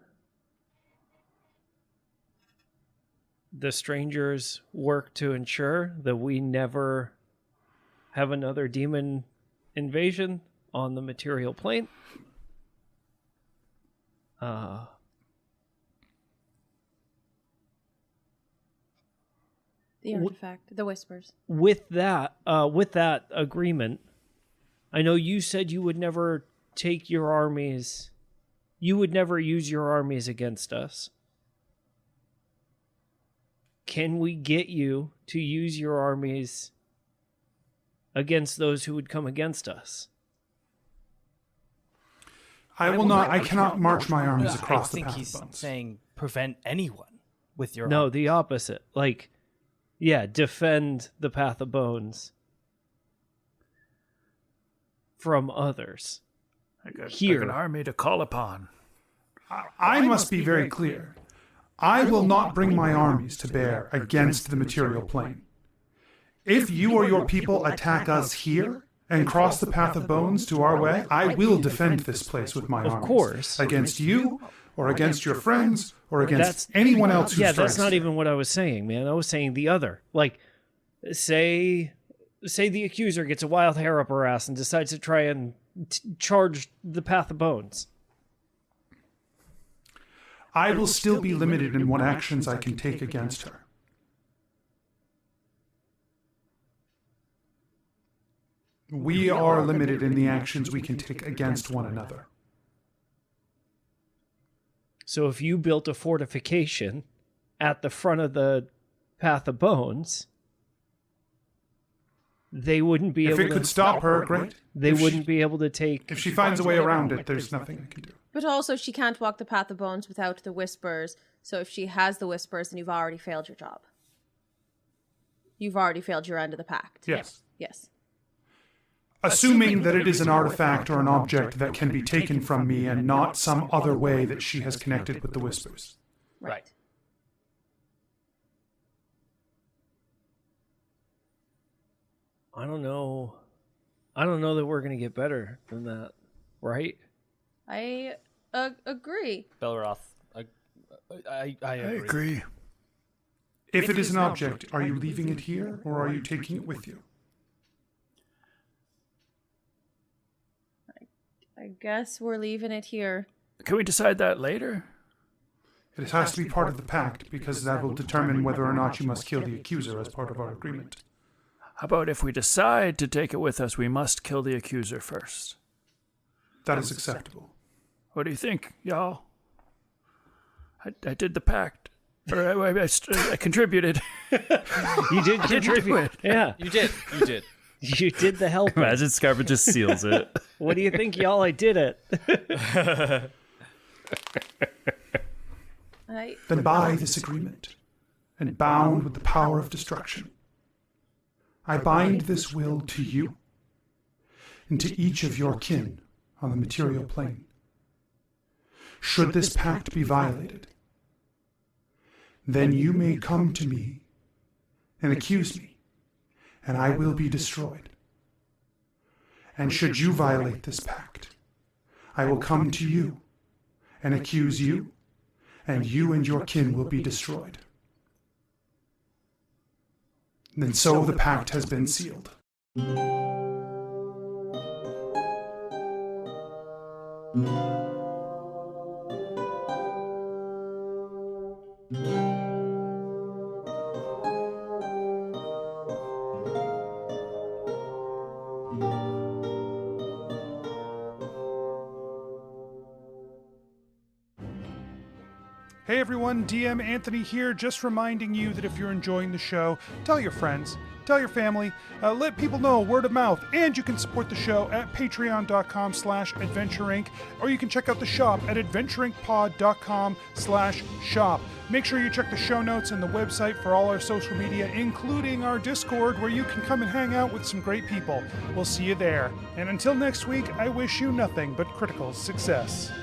Speaker 6: the strangers work to ensure that we never have another demon invasion on the material plane.
Speaker 4: The artifact, the whispers.
Speaker 6: With that agreement, I know you said you would never take your armies. You would never use your armies against us. Can we get you to use your armies against those who would come against us?
Speaker 5: I cannot march my armies across the path
Speaker 2: I think he's
Speaker 5: of bones.
Speaker 2: saying prevent anyone with your
Speaker 6: No,
Speaker 2: arm.
Speaker 6: the opposite. Like, yeah, defend the path of bones from others.
Speaker 8: I got
Speaker 6: Here.
Speaker 8: an army to call upon.
Speaker 5: I must be very clear. I will not bring my armies to bear against the material plane. If you or your people attack us here and cross the path of bones to our way, I will defend this place with my armies.
Speaker 6: Of course.
Speaker 5: Against you, or against your friends, or against anyone else who
Speaker 6: Yeah,
Speaker 5: strikes
Speaker 6: that's not
Speaker 5: you.
Speaker 6: even what I was saying, man. I was saying the other. Like, say the accuser gets a wild hair up her ass and decides to try and charge the path of bones.
Speaker 5: I will still be limited in what actions I can take against her. We are limited in the actions we can take against one another.
Speaker 6: So if you built a fortification at the front of the path of bones, they wouldn't be
Speaker 5: If
Speaker 6: able
Speaker 5: it
Speaker 6: to...
Speaker 5: could stop her, great.
Speaker 6: They
Speaker 5: If she-
Speaker 6: wouldn't be able to take...
Speaker 5: If she finds a way around it, there's nothing I can do.
Speaker 4: But also, she can't walk the path of bones without the whispers. So if she has the whispers, then you've already failed your job. You've already failed your end of the pact.
Speaker 5: Yes.
Speaker 4: Yes.
Speaker 5: Assuming that it is an artifact or an object that can be taken from me and not some other way that she has connected with the whispers.
Speaker 4: Right.
Speaker 6: I don't know that we're going to get better than that, right?
Speaker 4: I agree.
Speaker 2: Belroth, I agree.
Speaker 5: If it is an object, are you leaving it here or are you taking it with you?
Speaker 4: I guess we're leaving it here.
Speaker 8: Can we decide that later?
Speaker 5: It has to be part of the pact because that will determine whether or not you must kill the accuser as part of our agreement.
Speaker 8: How about if we decide to take it with us, we must kill the accuser first?
Speaker 5: That is acceptable.
Speaker 8: What do you think, y'all? I did the pact. Or I contributed.
Speaker 6: You did contribute. Yeah,
Speaker 2: You did.
Speaker 6: you did the help.
Speaker 3: Imagine Skarpin just seals it.
Speaker 6: What do you think, y'all? I did it.
Speaker 5: Then by this agreement, and bound with the power of destruction, I bind this will to you and to each of your kin on the material plane. Should this pact be violated, then you may come to me and accuse me, and I will be destroyed. And should you violate this pact, I will come to you and accuse you, and you and your kin will be destroyed. And so the pact has been sealed.
Speaker 1: Hey everyone, DM Anthony here, just reminding you that if you're enjoying the show, tell your friends, tell your family, let people know, word of mouth, and you can support the show at patreon.com/adventureinc, or you can check out the shop at adventureincpod.com/shop. Make sure you check the show notes and the website for all our social media, including our Discord, where you can come and hang out with some great people. We'll see you there. And until next week, I wish you nothing but critical success.